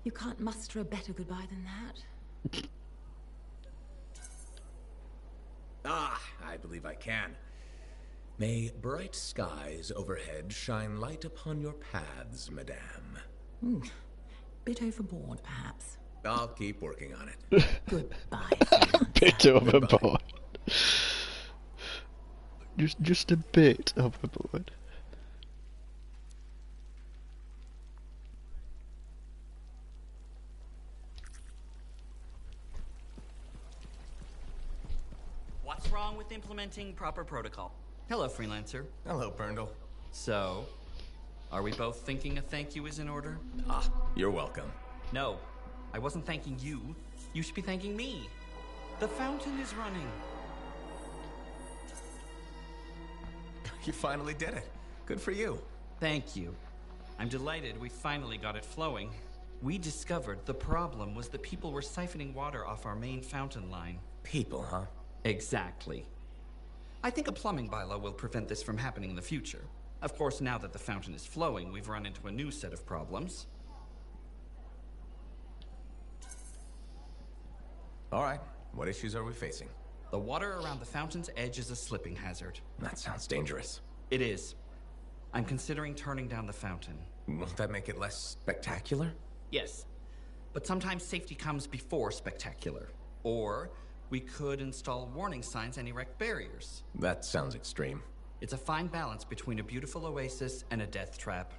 You can't muster a better goodbye than that. I believe I can. May bright skies overhead shine light upon your paths, madame. Bit overboard, perhaps. I'll keep working on it. Goodbye. Bit overboard. Just a bit overboard. What's wrong with implementing proper protocol? Hello, Freelancer. Hello, Berndl. So, are we both thinking a thank you is in order? You're welcome. No, I wasn't thanking you. You should be thanking me. The fountain is running. You finally did it. Good for you. Thank you. I'm delighted we finally got it flowing. We discovered the problem was that people were siphoning water off our main fountain line. People, huh? Exactly. I think a plumbing bylaw will prevent this from happening in the future. Of course, now that the fountain is flowing, we've run into a new set of problems. All right. What issues are we facing? The water around the fountain's edge is a slipping hazard. That sounds dangerous. It is. I'm considering turning down the fountain. Won't that make it less spectacular? Yes. But sometimes safety comes before spectacular. Or we could install warning signs and erect barriers. That sounds extreme. It's a fine balance between a beautiful oasis and a death trap.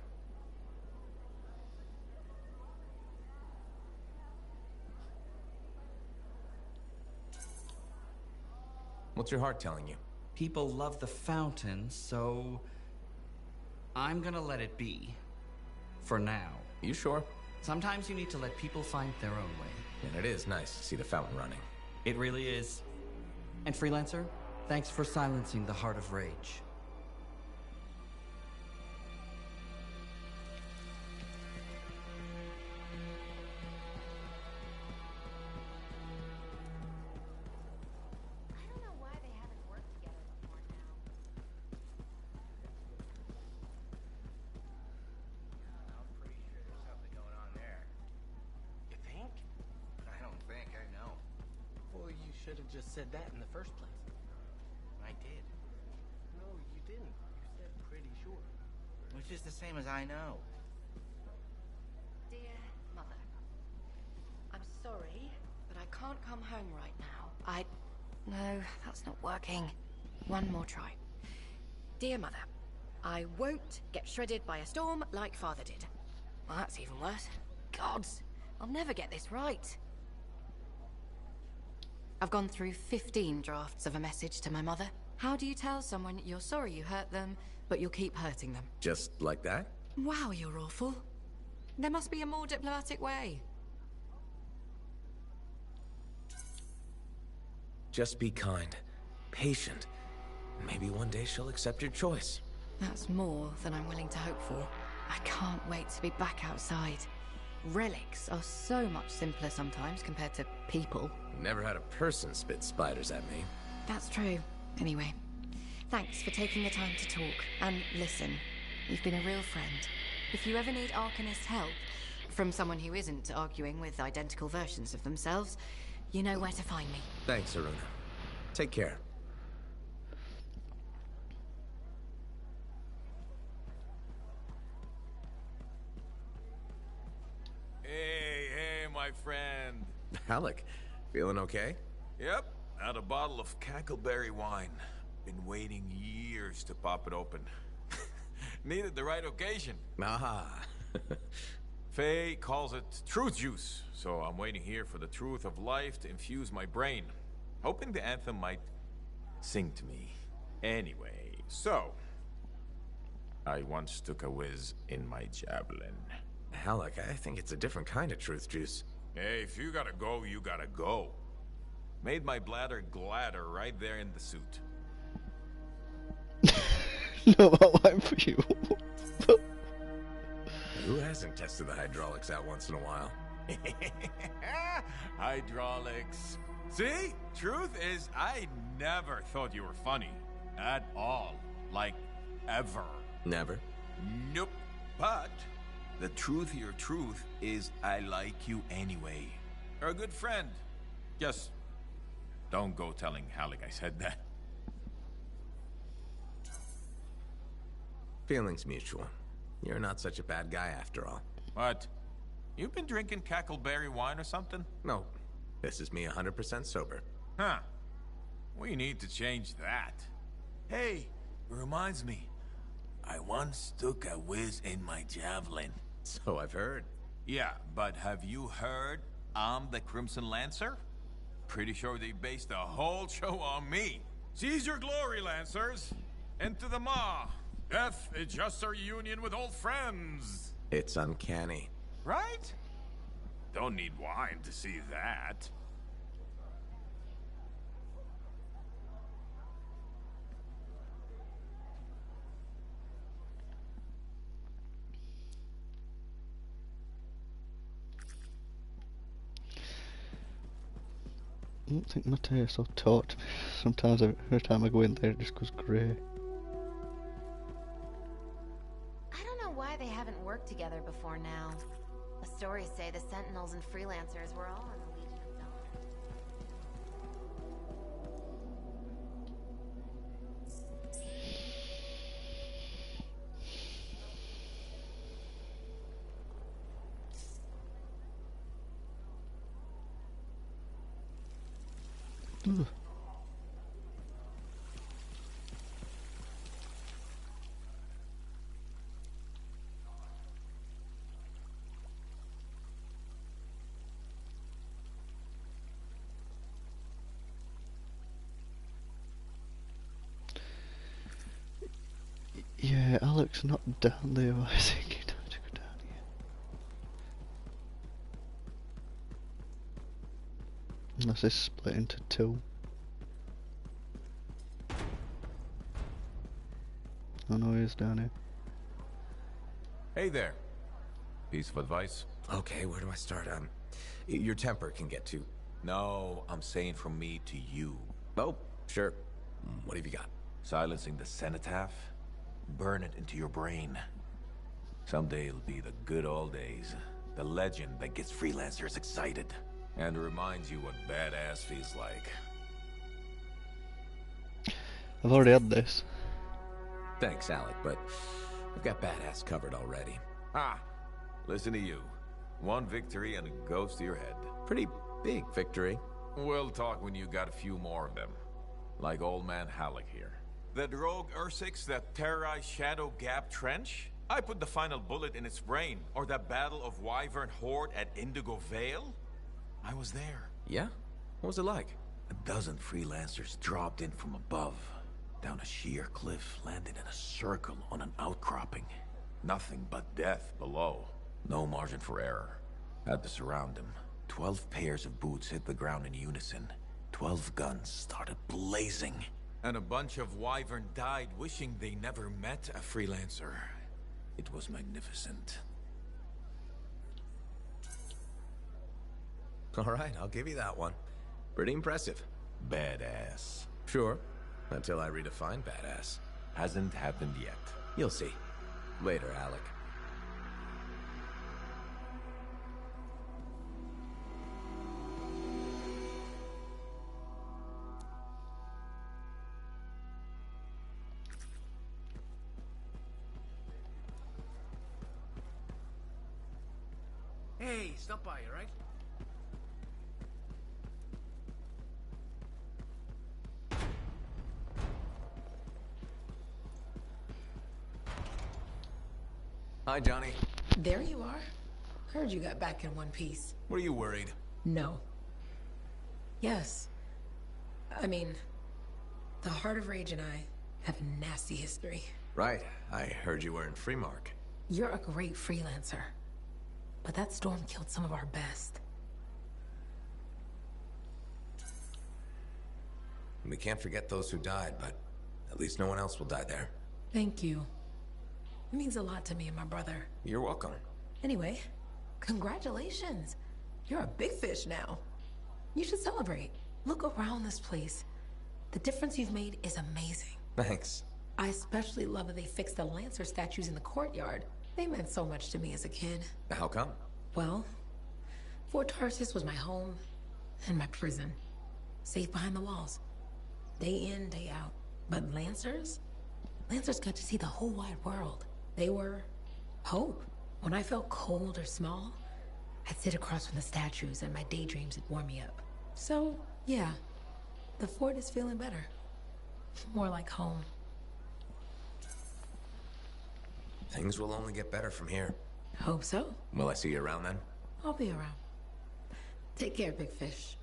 What's your heart telling you? People love the fountain, so I'm gonna let it be. For now. You sure? Sometimes you need to let people find their own way. And it is nice to see the fountain running. It really is. And Freelancer, thanks for silencing the heart of rage. Should have just said that in the first place. I did. No, you didn't. You said pretty sure. Which is the same as I know. Dear Mother, I'm sorry, but I can't come home right now. No, that's not working. One more try. Dear Mother, I won't get shredded by a storm like Father did. Well, that's even worse. Gods, I'll never get this right. I've gone through 15 drafts of a message to my mother. How do you tell someone you're sorry you hurt them, but you'll keep hurting them? Just like that? Wow, you're awful. There must be a more diplomatic way. Just be kind, patient. Maybe one day she'll accept your choice. That's more than I'm willing to hope for. I can't wait to be back outside. Relics are so much simpler sometimes compared to people. Never had a person spit spiders at me. That's true. Anyway, thanks for taking the time to talk. And listen, you've been a real friend. If you ever need Arcanist help, from someone who isn't arguing with identical versions of themselves, you know where to find me. Thanks, Aruna. Take care. Hey, my friend. Alec, feeling okay? Yep, had a bottle of cackleberry wine. Been waiting years to pop it open. Needed the right occasion. Ah. Faye calls it truth juice, so I'm waiting here for the truth of life to infuse my brain. Hoping the anthem might sing to me. Anyway, so... I once took a whiz in my javelin. Alec, I think it's a different kind of truth juice. Hey, if you gotta go, you gotta go. Made my bladder gladder right there in the suit. No, I went for you. Who hasn't tested the hydraulics out once in a while? Hydraulics. See? Truth is, I never thought you were funny. At all. Like, ever. Never? Nope. But, the truthier truth is I like you anyway. You're a good friend. Just don't go telling Halleck I said that. Feelings mutual. You're not such a bad guy after all. What? You've been drinking cackleberry wine or something? No. This is me 100% sober. Huh. We need to change that. Hey, it reminds me. I once took a whiz in my javelin. So I've heard. Yeah, but have you heard I'm the Crimson Lancer? Pretty sure they based the whole show on me. Seize your glory, Lancers! Into the maw! Death is just our union with old friends! It's uncanny. Right? Don't need wine to see that. I don't think my taste will talk to me. Sometimes every time I go in there it just goes grey. I don't know why they haven't worked together before now. The stories say the Sentinels and Freelancers were all in the Legion of Dawn. Ugh. Yeah, Alex not down there, I think he'd have to go down here. Unless it's split into two. Oh no, he's down here. Hey there. Piece of advice? Okay, where do I start? Your temper can get to... No, I'm saying from me to you. Oh, sure. What have you got? Silencing the cenotaph? Burn it into your brain. Someday it'll be the good old days. The legend that gets freelancers excited. And reminds you what badass feels like. I've already had this. Thanks, Alec, but I've got badass covered already. Ah, listen to you. One victory and it goes to your head. Pretty big victory. We'll talk when you got a few more of them. Like old man Halleck here. That rogue Ursix that terrorized Shadow Gap Trench? I put the final bullet in its brain. Or that battle of Wyvern Horde at Indigo Vale? I was there. Yeah? What was it like? A dozen freelancers dropped in from above. down a sheer cliff, landed in a circle on an outcropping. Nothing but death below. No margin for error. Had to surround him. 12 pairs of boots hit the ground in unison. 12 guns started blazing. And a bunch of Wyvern died wishing they never met a freelancer. It was magnificent. All right, I'll give you that one. Pretty impressive. Badass. Sure, until I redefine badass. Hasn't happened yet. You'll see. Later, Alec. Hey, stop by, all right? Hi, Johnny. There you are. Heard you got back in one piece. Were you worried? No. Yes. I mean, the Heart of Rage and I have a nasty history. Right. I heard you were in Freemark. You're a great freelancer. But that storm killed some of our best. We can't forget those who died, but at least no one else will die there. Thank you. It means a lot to me and my brother. You're welcome. Anyway, congratulations. You're a big fish now. You should celebrate. Look around this place. The difference you've made is amazing. Thanks. I especially love that they fixed the Lancer statues in the courtyard. They meant so much to me as a kid. How come? Well, Fort Tarsis was my home and my prison. Safe behind the walls. Day in, day out. But Lancers? Lancers got to see the whole wide world. They were hope. When I felt cold or small, I'd sit across from the statues and my daydreams would warm me up. So, yeah, the fort is feeling better. More like home. Things will only get better from here. Hope so. Will I see you around then? I'll be around. Take care, big fish.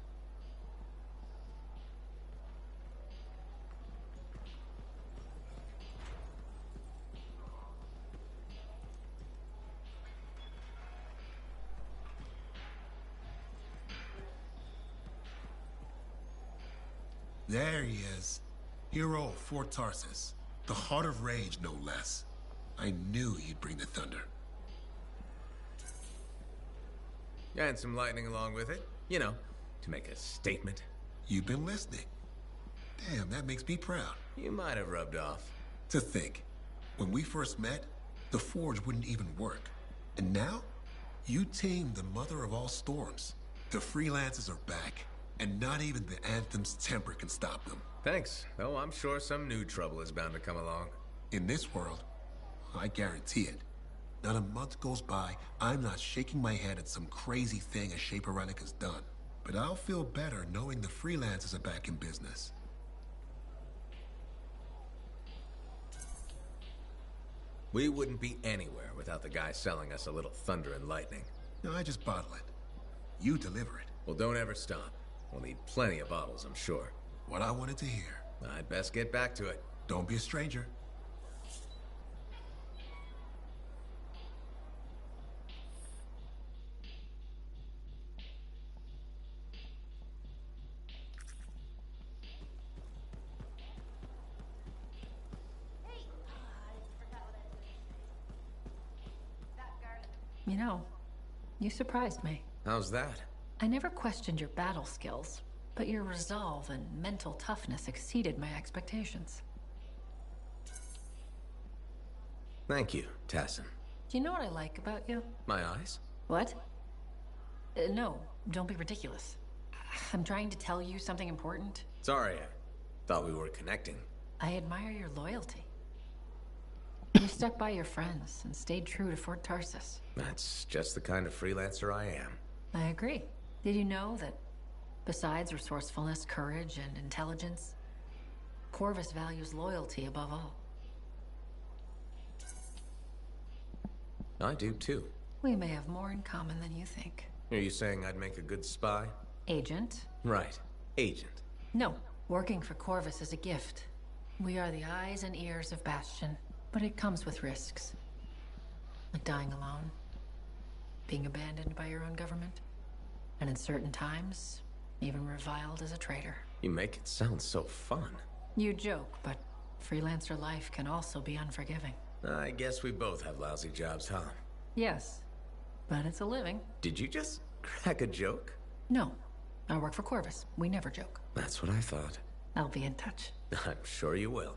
There he is. Hero of Fort Tarsis. The Heart of Rage, no less. I knew he'd bring the thunder. And some lightning along with it. You know, to make a statement. You've been listening. Damn, that makes me proud. You might have rubbed off. To think, when we first met, the Forge wouldn't even work. And now, you tamed the mother of all storms. The freelancers are back. And not even the Anthem's temper can stop them. Thanks, though I'm sure some new trouble is bound to come along. In this world, I guarantee it. Not a month goes by, I'm not shaking my head at some crazy thing a Shaperonic has done. But I'll feel better knowing the freelancers are back in business. We wouldn't be anywhere without the guy selling us a little thunder and lightning. No, I just bottle it. You deliver it. Well, don't ever stop. We'll need plenty of bottles, I'm sure. What I wanted to hear. I'd best get back to it. Don't be a stranger. You know, you surprised me. How's that? I never questioned your battle skills, but your resolve and mental toughness exceeded my expectations. Thank you, Tassin. Do you know what I like about you? My eyes? What? No, don't be ridiculous. I'm trying to tell you something important. Sorry, I thought we were connecting. I admire your loyalty. You stuck by your friends and stayed true to Fort Tarsis. That's just the kind of freelancer I am. I agree. Did you know that besides resourcefulness, courage, and intelligence, Corvus values loyalty above all? I do too. We may have more in common than you think. Are you saying I'd make a good spy? Agent? Right. Agent. No. Working for Corvus is a gift. We are the eyes and ears of Bastion, but it comes with risks. Like dying alone, being abandoned by your own government, and in certain times, even reviled as a traitor. You make it sound so fun. You joke, but freelancer life can also be unforgiving. I guess we both have lousy jobs, huh? Yes, but it's a living. Did you just crack a joke? No, I work for Corvus. We never joke. That's what I thought. I'll be in touch. I'm sure you will.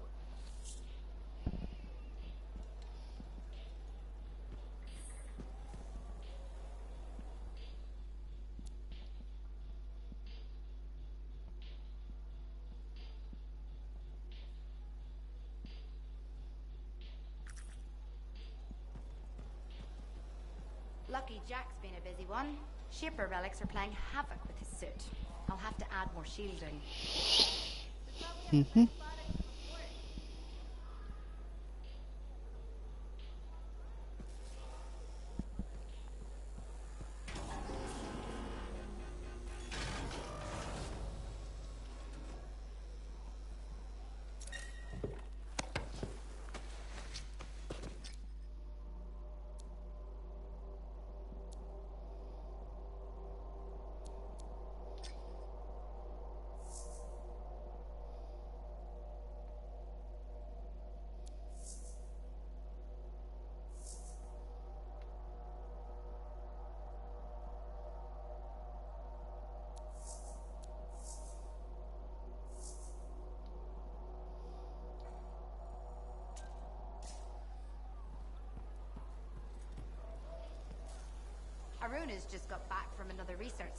Lucky Jack's been a busy one. Shipper relics are playing havoc with his suit. I'll have to add more shielding. Aruna's just got back from another research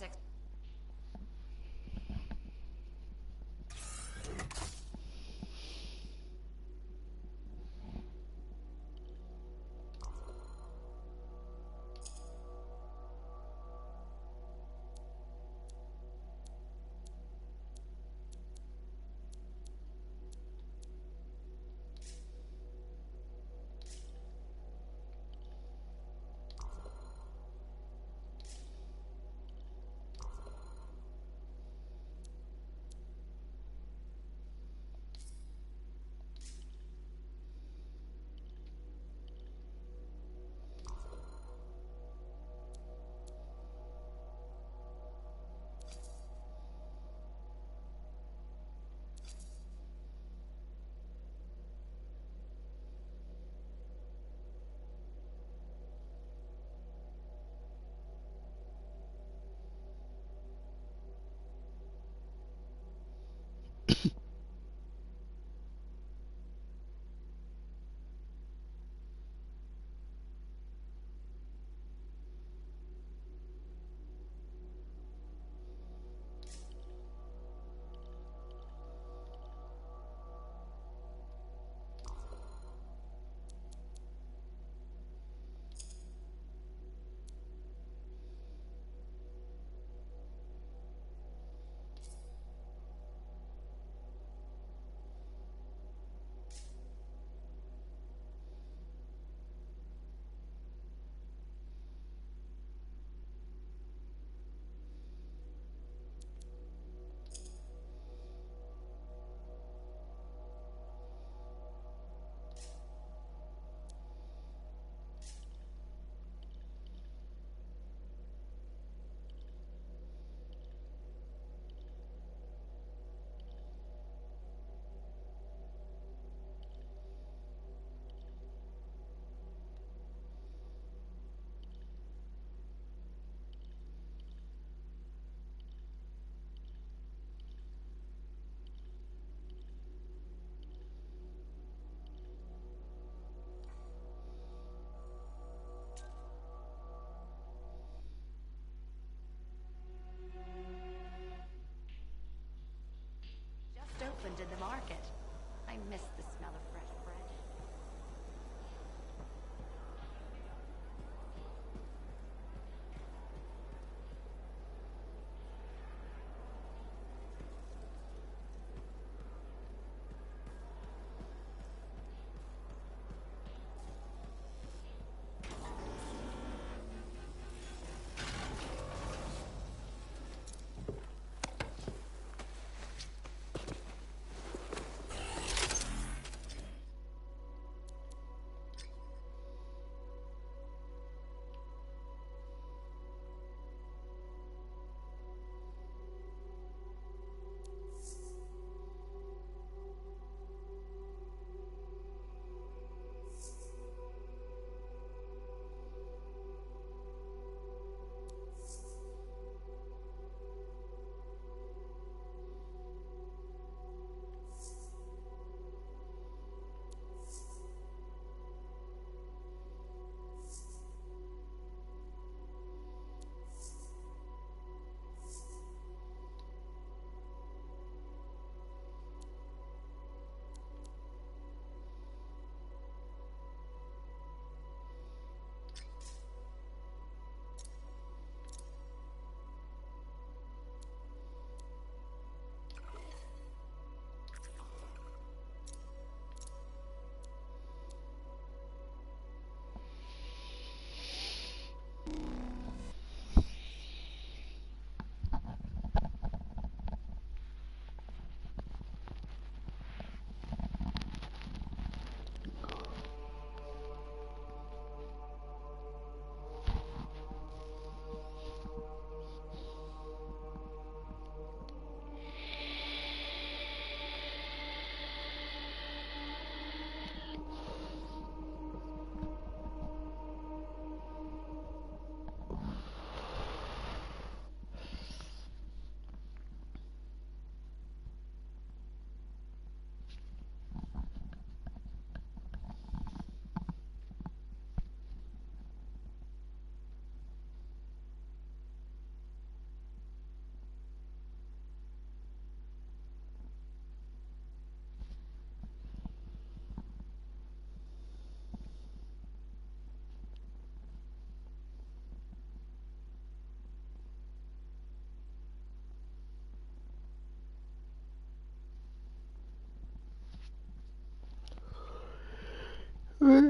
There's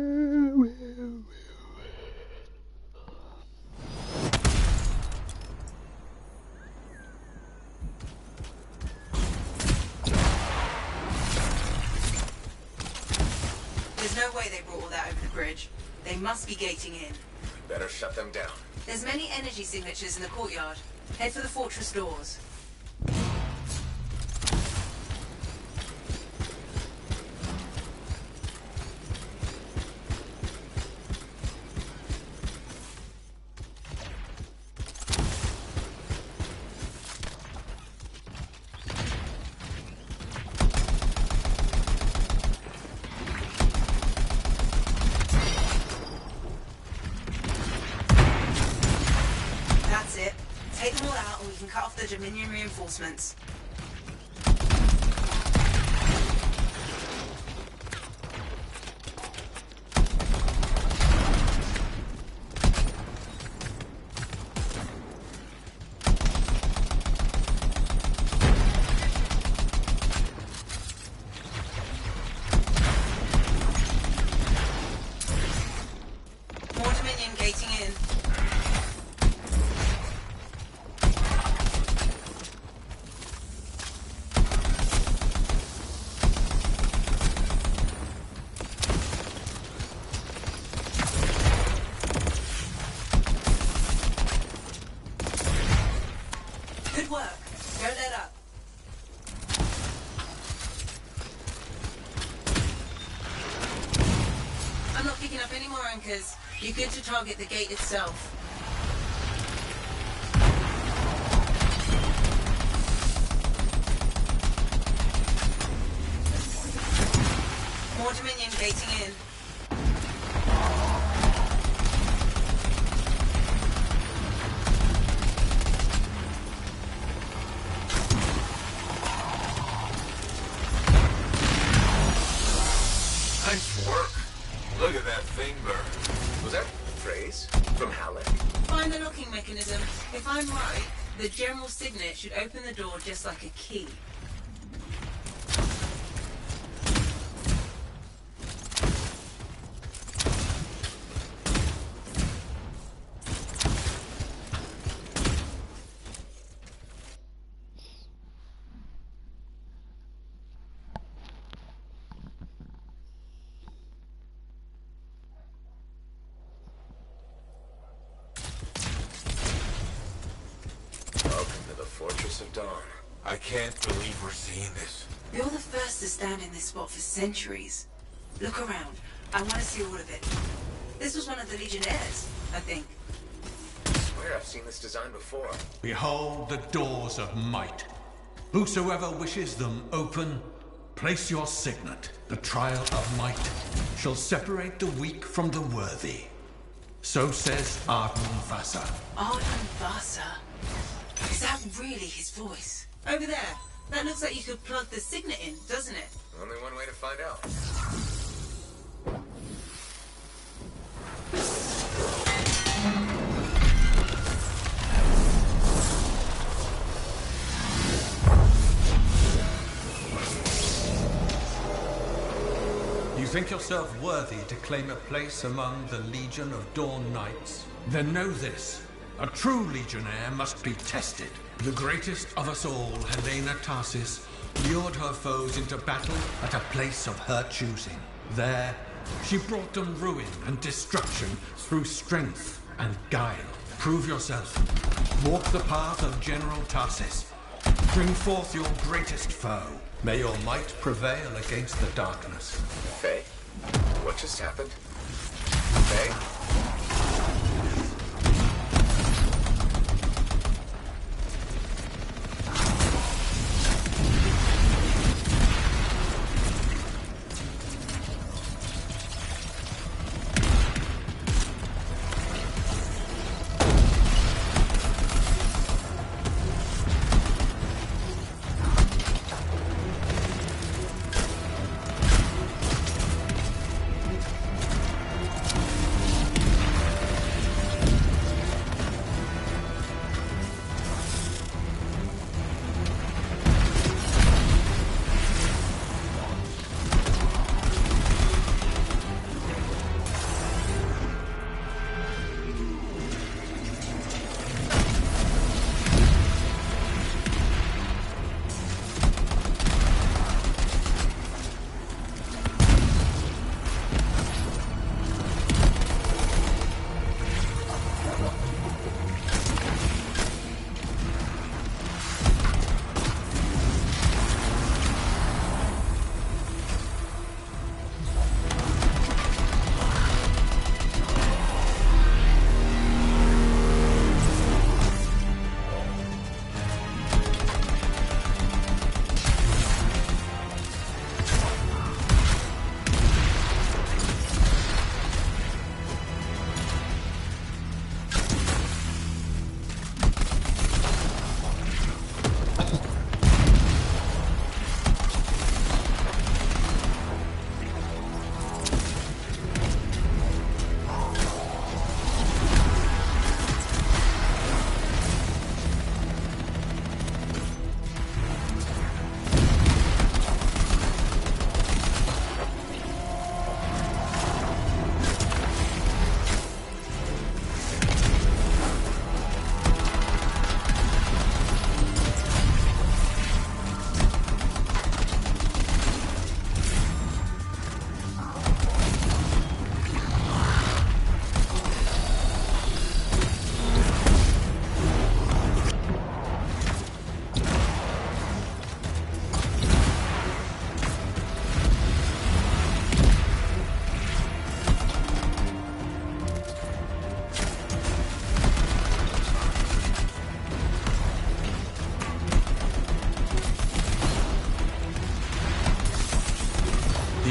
no way they brought all that over the bridge. They must be gating in. Better shut them down. There's many energy signatures in the courtyard. Head for the fortress doors. That's it. Take them all out and we can cut off the Dominion reinforcements. More Dominion gating in. Good work. Go let up. I'm not picking up any more anchors. You're good to target the gate itself. More Dominion gating in. Nice work. Look at that thing burn. Was that phrase from Halleck? Find the locking mechanism. If I'm right, the general signet should open the door just like a key. Welcome to the Fortress of Dawn. I can't believe we're seeing this. You're the first to stand in this spot for centuries. Look around. I want to see all of it. This was one of the Legionnaires, I think. I swear I've seen this design before. Behold the doors of might. Whosoever wishes them open, place your signet. The trial of might shall separate the weak from the worthy. So says Arden Vasa. Arden Vasa. Is that really his voice? Over there. That looks like you could plug the signet in, doesn't it? Only one way to find out. You think yourself worthy to claim a place among the Legion of Dawn Knights? Then know this. A true Legionnaire must be tested. The greatest of us all, Helena Tarsis, lured her foes into battle at a place of her choosing. There, she brought them ruin and destruction through strength and guile. Prove yourself. Walk the path of General Tarsis. Bring forth your greatest foe. May your might prevail against the darkness. Faye? What just happened? Faye?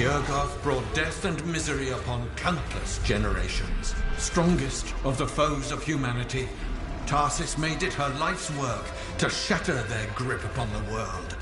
Urgoth brought death and misery upon countless generations. Strongest of the foes of humanity, Tarsis made it her life's work to shatter their grip upon the world.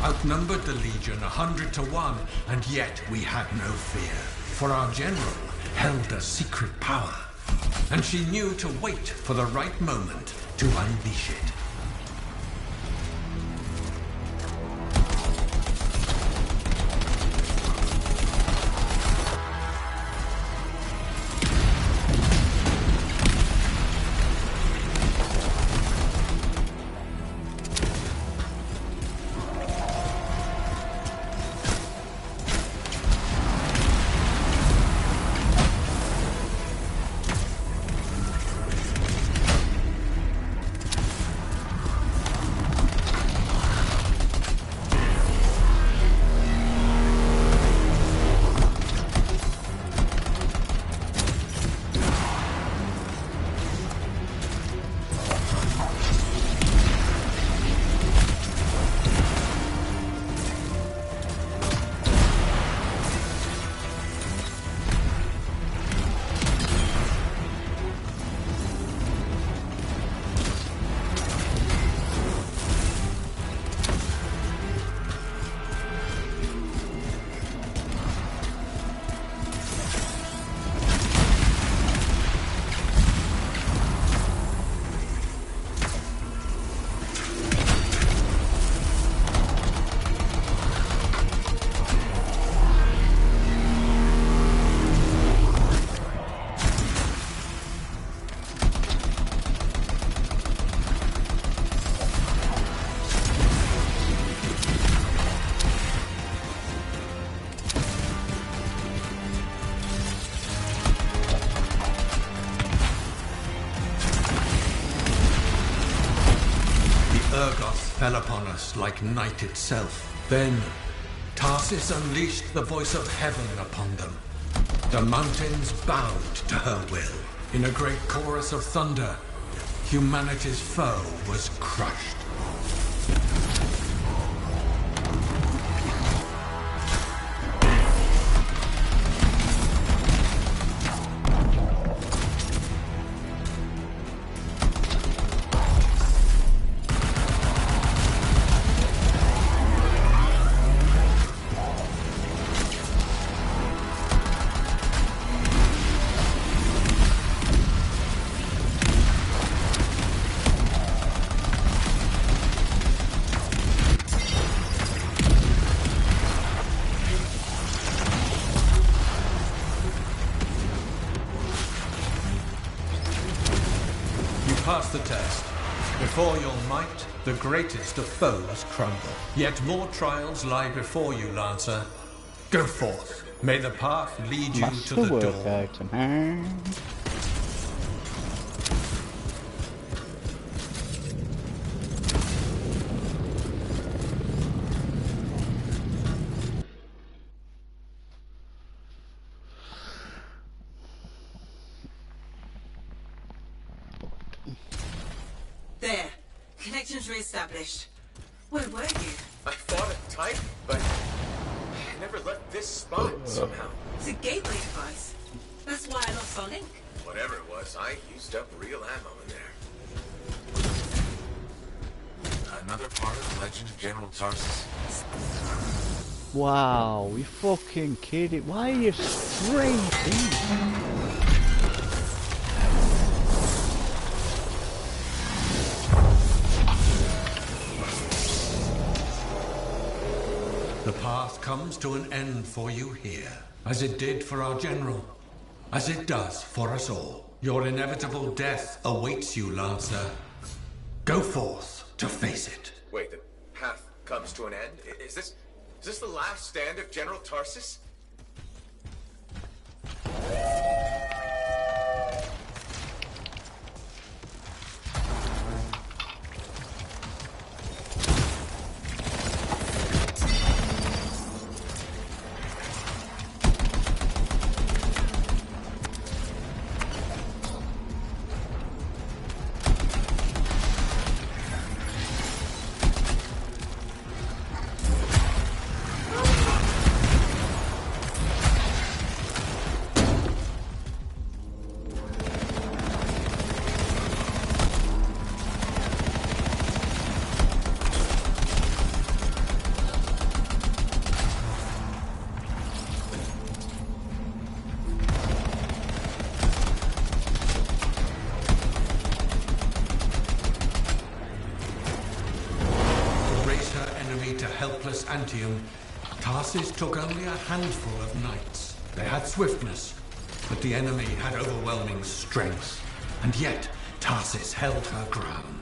Outnumbered the Legion 100 to 1, and yet we had no fear. For our general held a secret power, and she knew to wait for the right moment to unleash it. Fell upon us like night itself. Then, Tarsis unleashed the voice of heaven upon them. The mountains bowed to her will. In a great chorus of thunder, humanity's foe was crushed. Pass the test. Before your might, the greatest of foes crumble. Yet more trials lie before you, Lancer. Go forth. May the path lead you to the door. There. Connections re-established. Where were you? I fought a type, but I never left this spot somehow. It's a gateway device. That's why I lost our link. Whatever it was, I used up real ammo in there. Another part of the legend of General Tarsis. Wow, you fucking kidding? Why are you straight The path comes to an end for you here, as it did for our general, as it does for us all. Your inevitable death awaits you, Lancer. Go forth to face it. Wait, the path comes to an end? Is this the last stand of General Tarsus? Helpless Anthem, Tarsus took only a handful of knights. They had swiftness, but the enemy had overwhelming strength. And yet, Tarsus held her ground.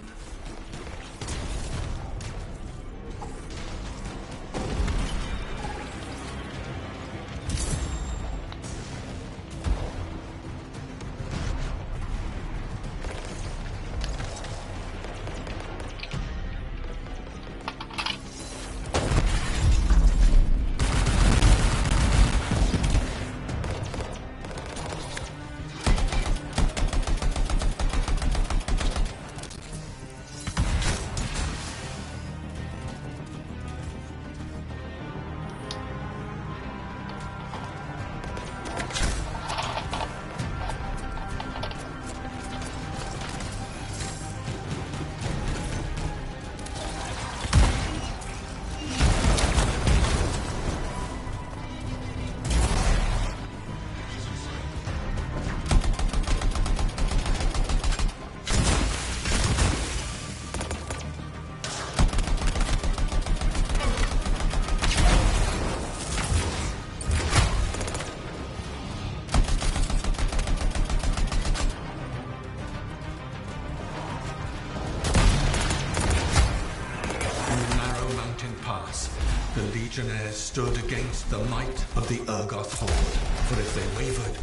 The Legionnaires stood against the might of the Urgoth horde. For if they wavered,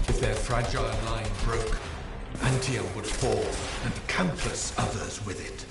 if their fragile line broke, Anthem would fall, and countless others with it.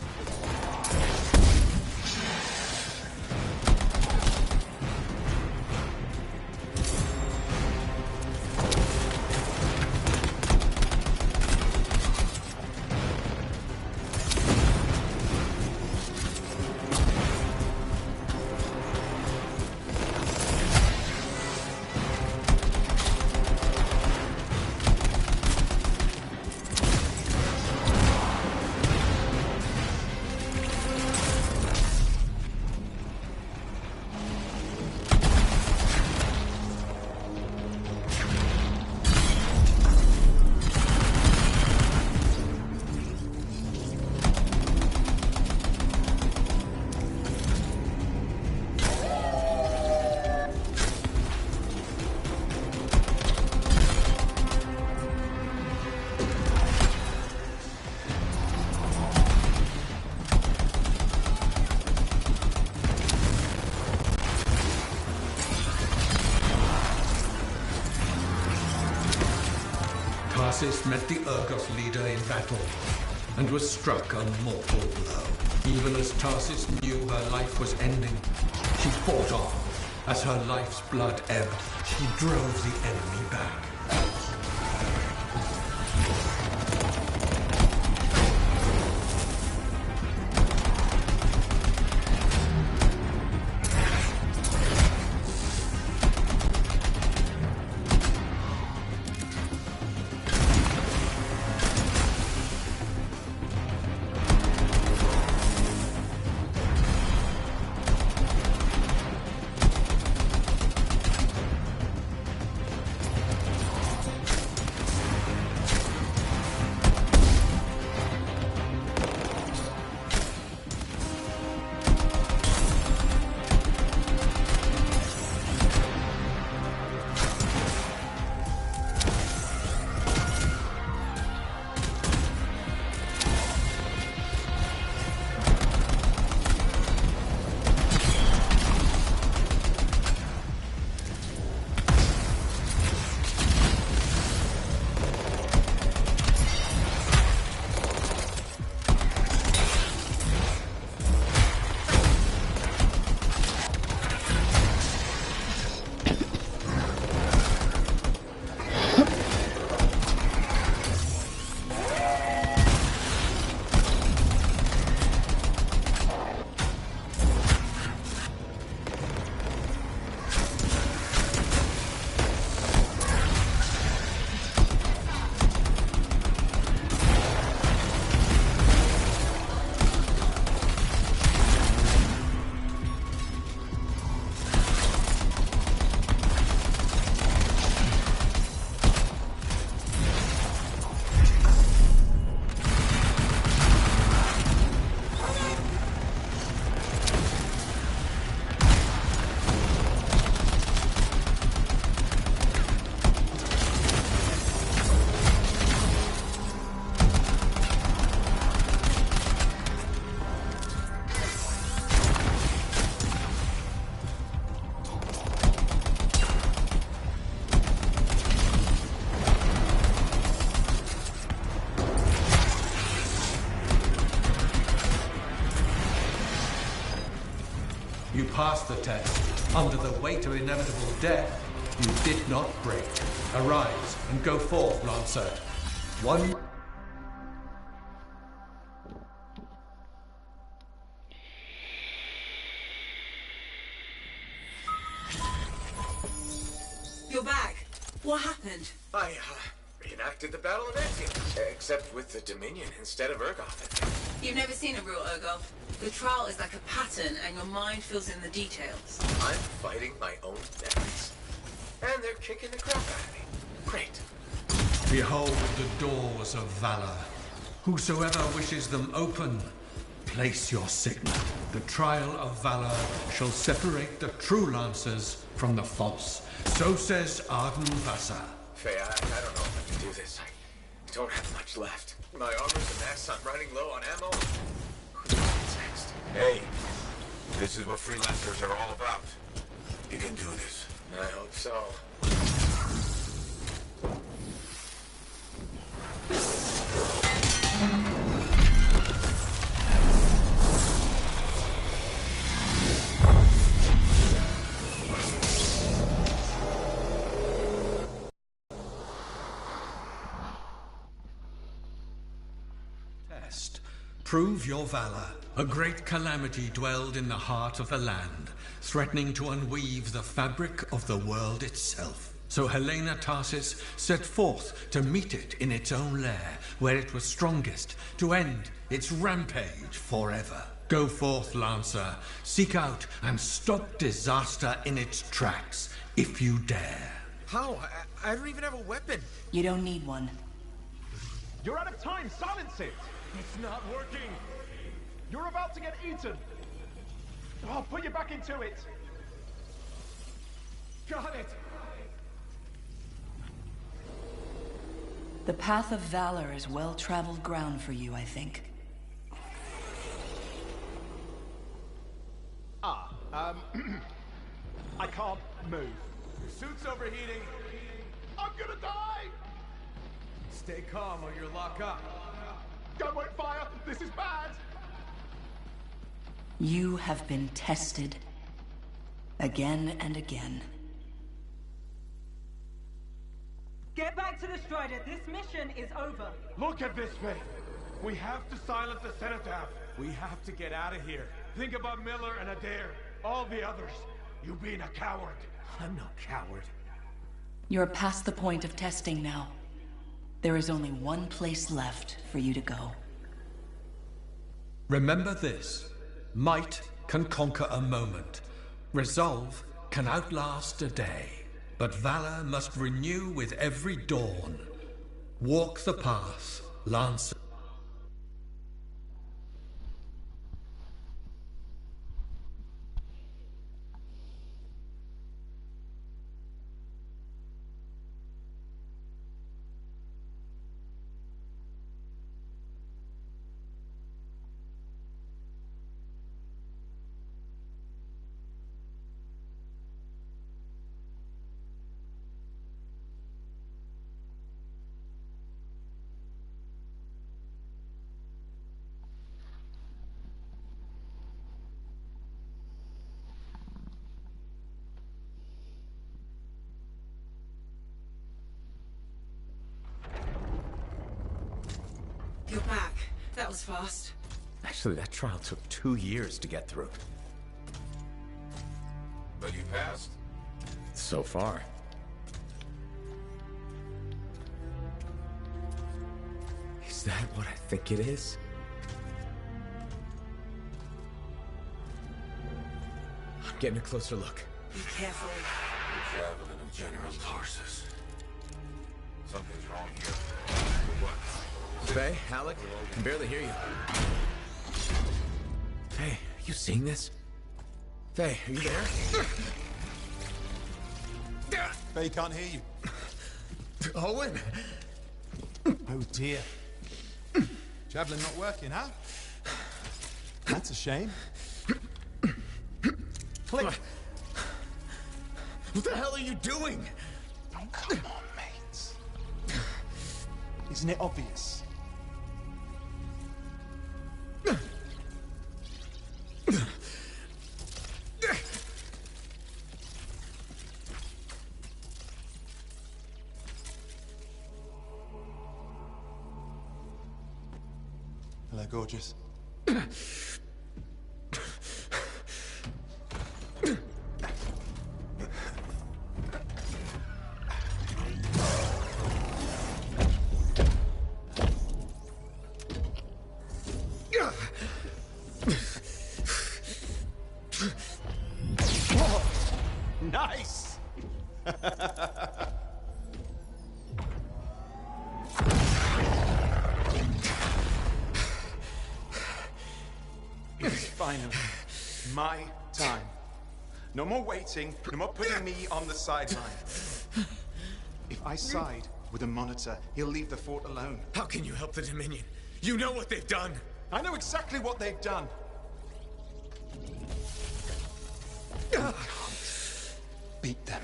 Tarsus met the Urgoth leader in battle, and was struck a mortal blow. Even as Tarsus knew her life was ending, she fought on. As her life's blood ebbed, she drove the enemy back. You passed the test. Under the weight of inevitable death, you did not break. Arise and go forth, Lancer. One... You're back. What happened? I, reenacted the Battle of Anthem, except with the Dominion instead of Urgoth. You've never seen a real Urgoth. The trial is like a pattern, and your mind fills in the details. I'm fighting my own deaths, and they're kicking the crap out of me. Great. Behold the doors of valor. Whosoever wishes them open, place your signet. The trial of valor shall separate the true Lancers from the false. So says Arden Vasa. Faye, I don't know if I can do this. I don't have much left. My armor's a mess. I'm running low on ammo. What's next? Hey, this is what freelancers are all about. You can do this. I hope so. Prove your valor. A great calamity dwelled in the heart of the land, threatening to unweave the fabric of the world itself. So Helena Tarsis set forth to meet it in its own lair, where it was strongest, to end its rampage forever. Go forth, Lancer. Seek out and stop disaster in its tracks, if you dare. How? I don't even have a weapon. You don't need one. You're out of time. Silence it. It's not working! You're about to get eaten! I'll put you back into it! Got it! The path of valor is well-traveled ground for you, I think. I can't move. Your suit's overheating. I'm gonna die! Stay calm or you'll lock up. Gun won't fire! This is bad! You have been tested. Again and again. Get back to the Strider. This mission is over. Look at this, Faye. We have to silence the Cenotaph. We have to get out of here. Think about Miller and Adair. All the others. You being a coward. I'm no coward. You're past the point of testing now. There is only one place left for you to go. Remember this. Might can conquer a moment. Resolve can outlast a day. But valor must renew with every dawn. Walk the path, Lancer. You're back. That was fast. Actually, that trial took 2 years to get through. But you passed? So far. Is that what I think it is? I'm getting a closer look. Be careful. The javelin of General Tarsus. Something's wrong here. What? Faye, Alec, I can barely hear you. Faye, are you seeing this? Faye, are you there? Faye can't hear you. Owen! Oh dear. Javelin not working, huh? That's a shame. Click! What the hell are you doing? Oh, come on, mates. Isn't it obvious? Hello, gorgeous. Nice! It's finally my time. No more waiting, no more putting me on the sideline. If I side with the Monitor, he'll leave the fort alone. How can you help the Dominion? You know what they've done! I know exactly what they've done. We can't beat them.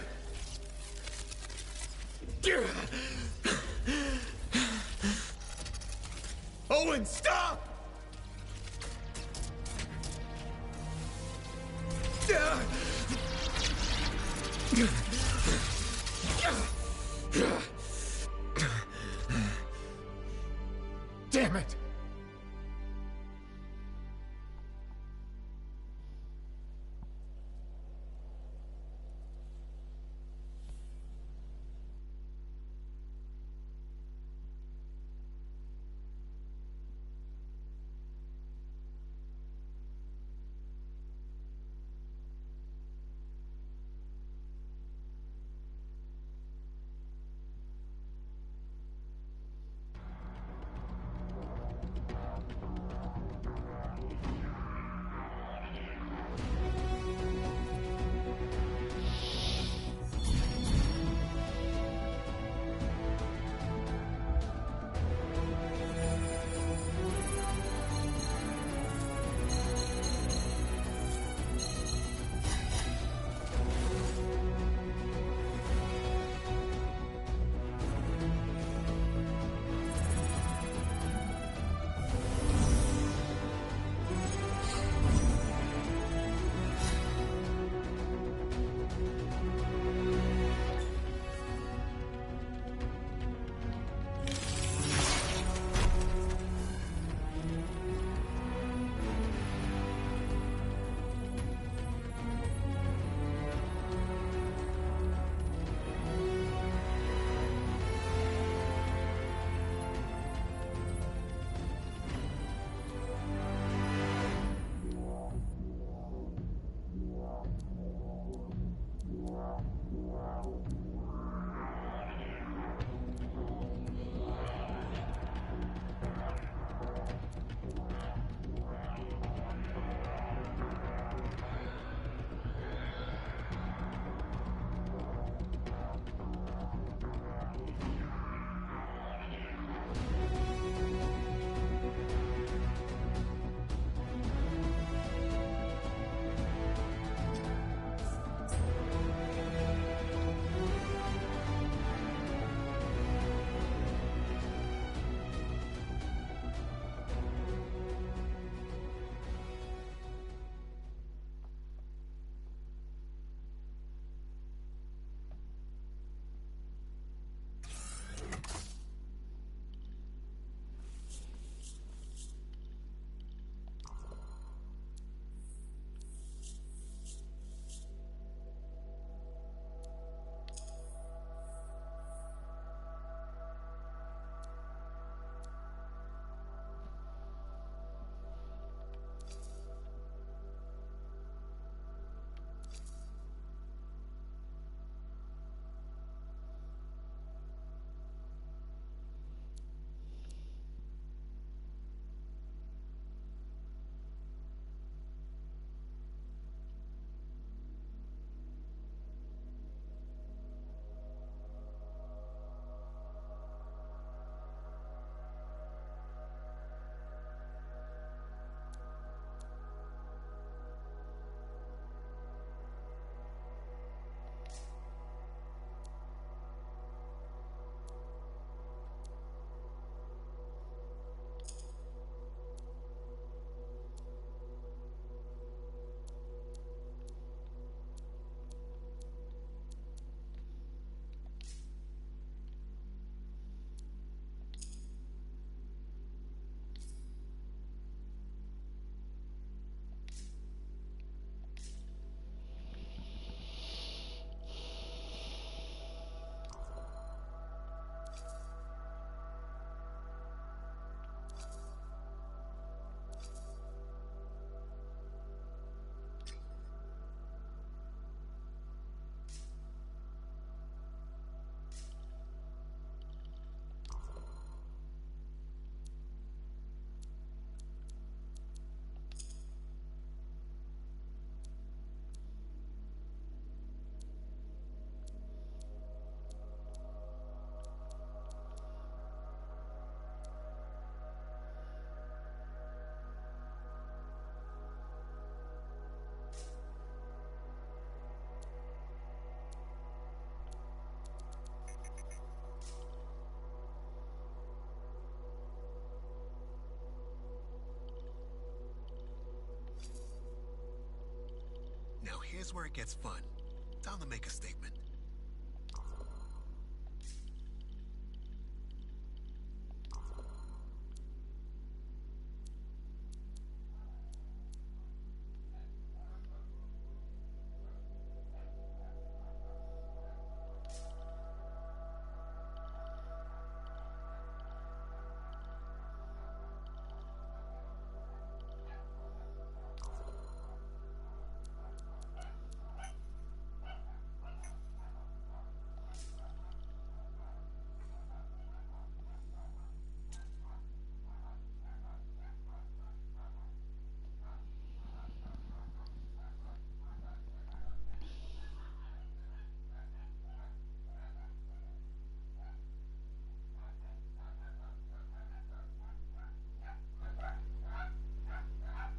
Owen, stop! Damn it! Here's where it gets fun. Time to make a statement.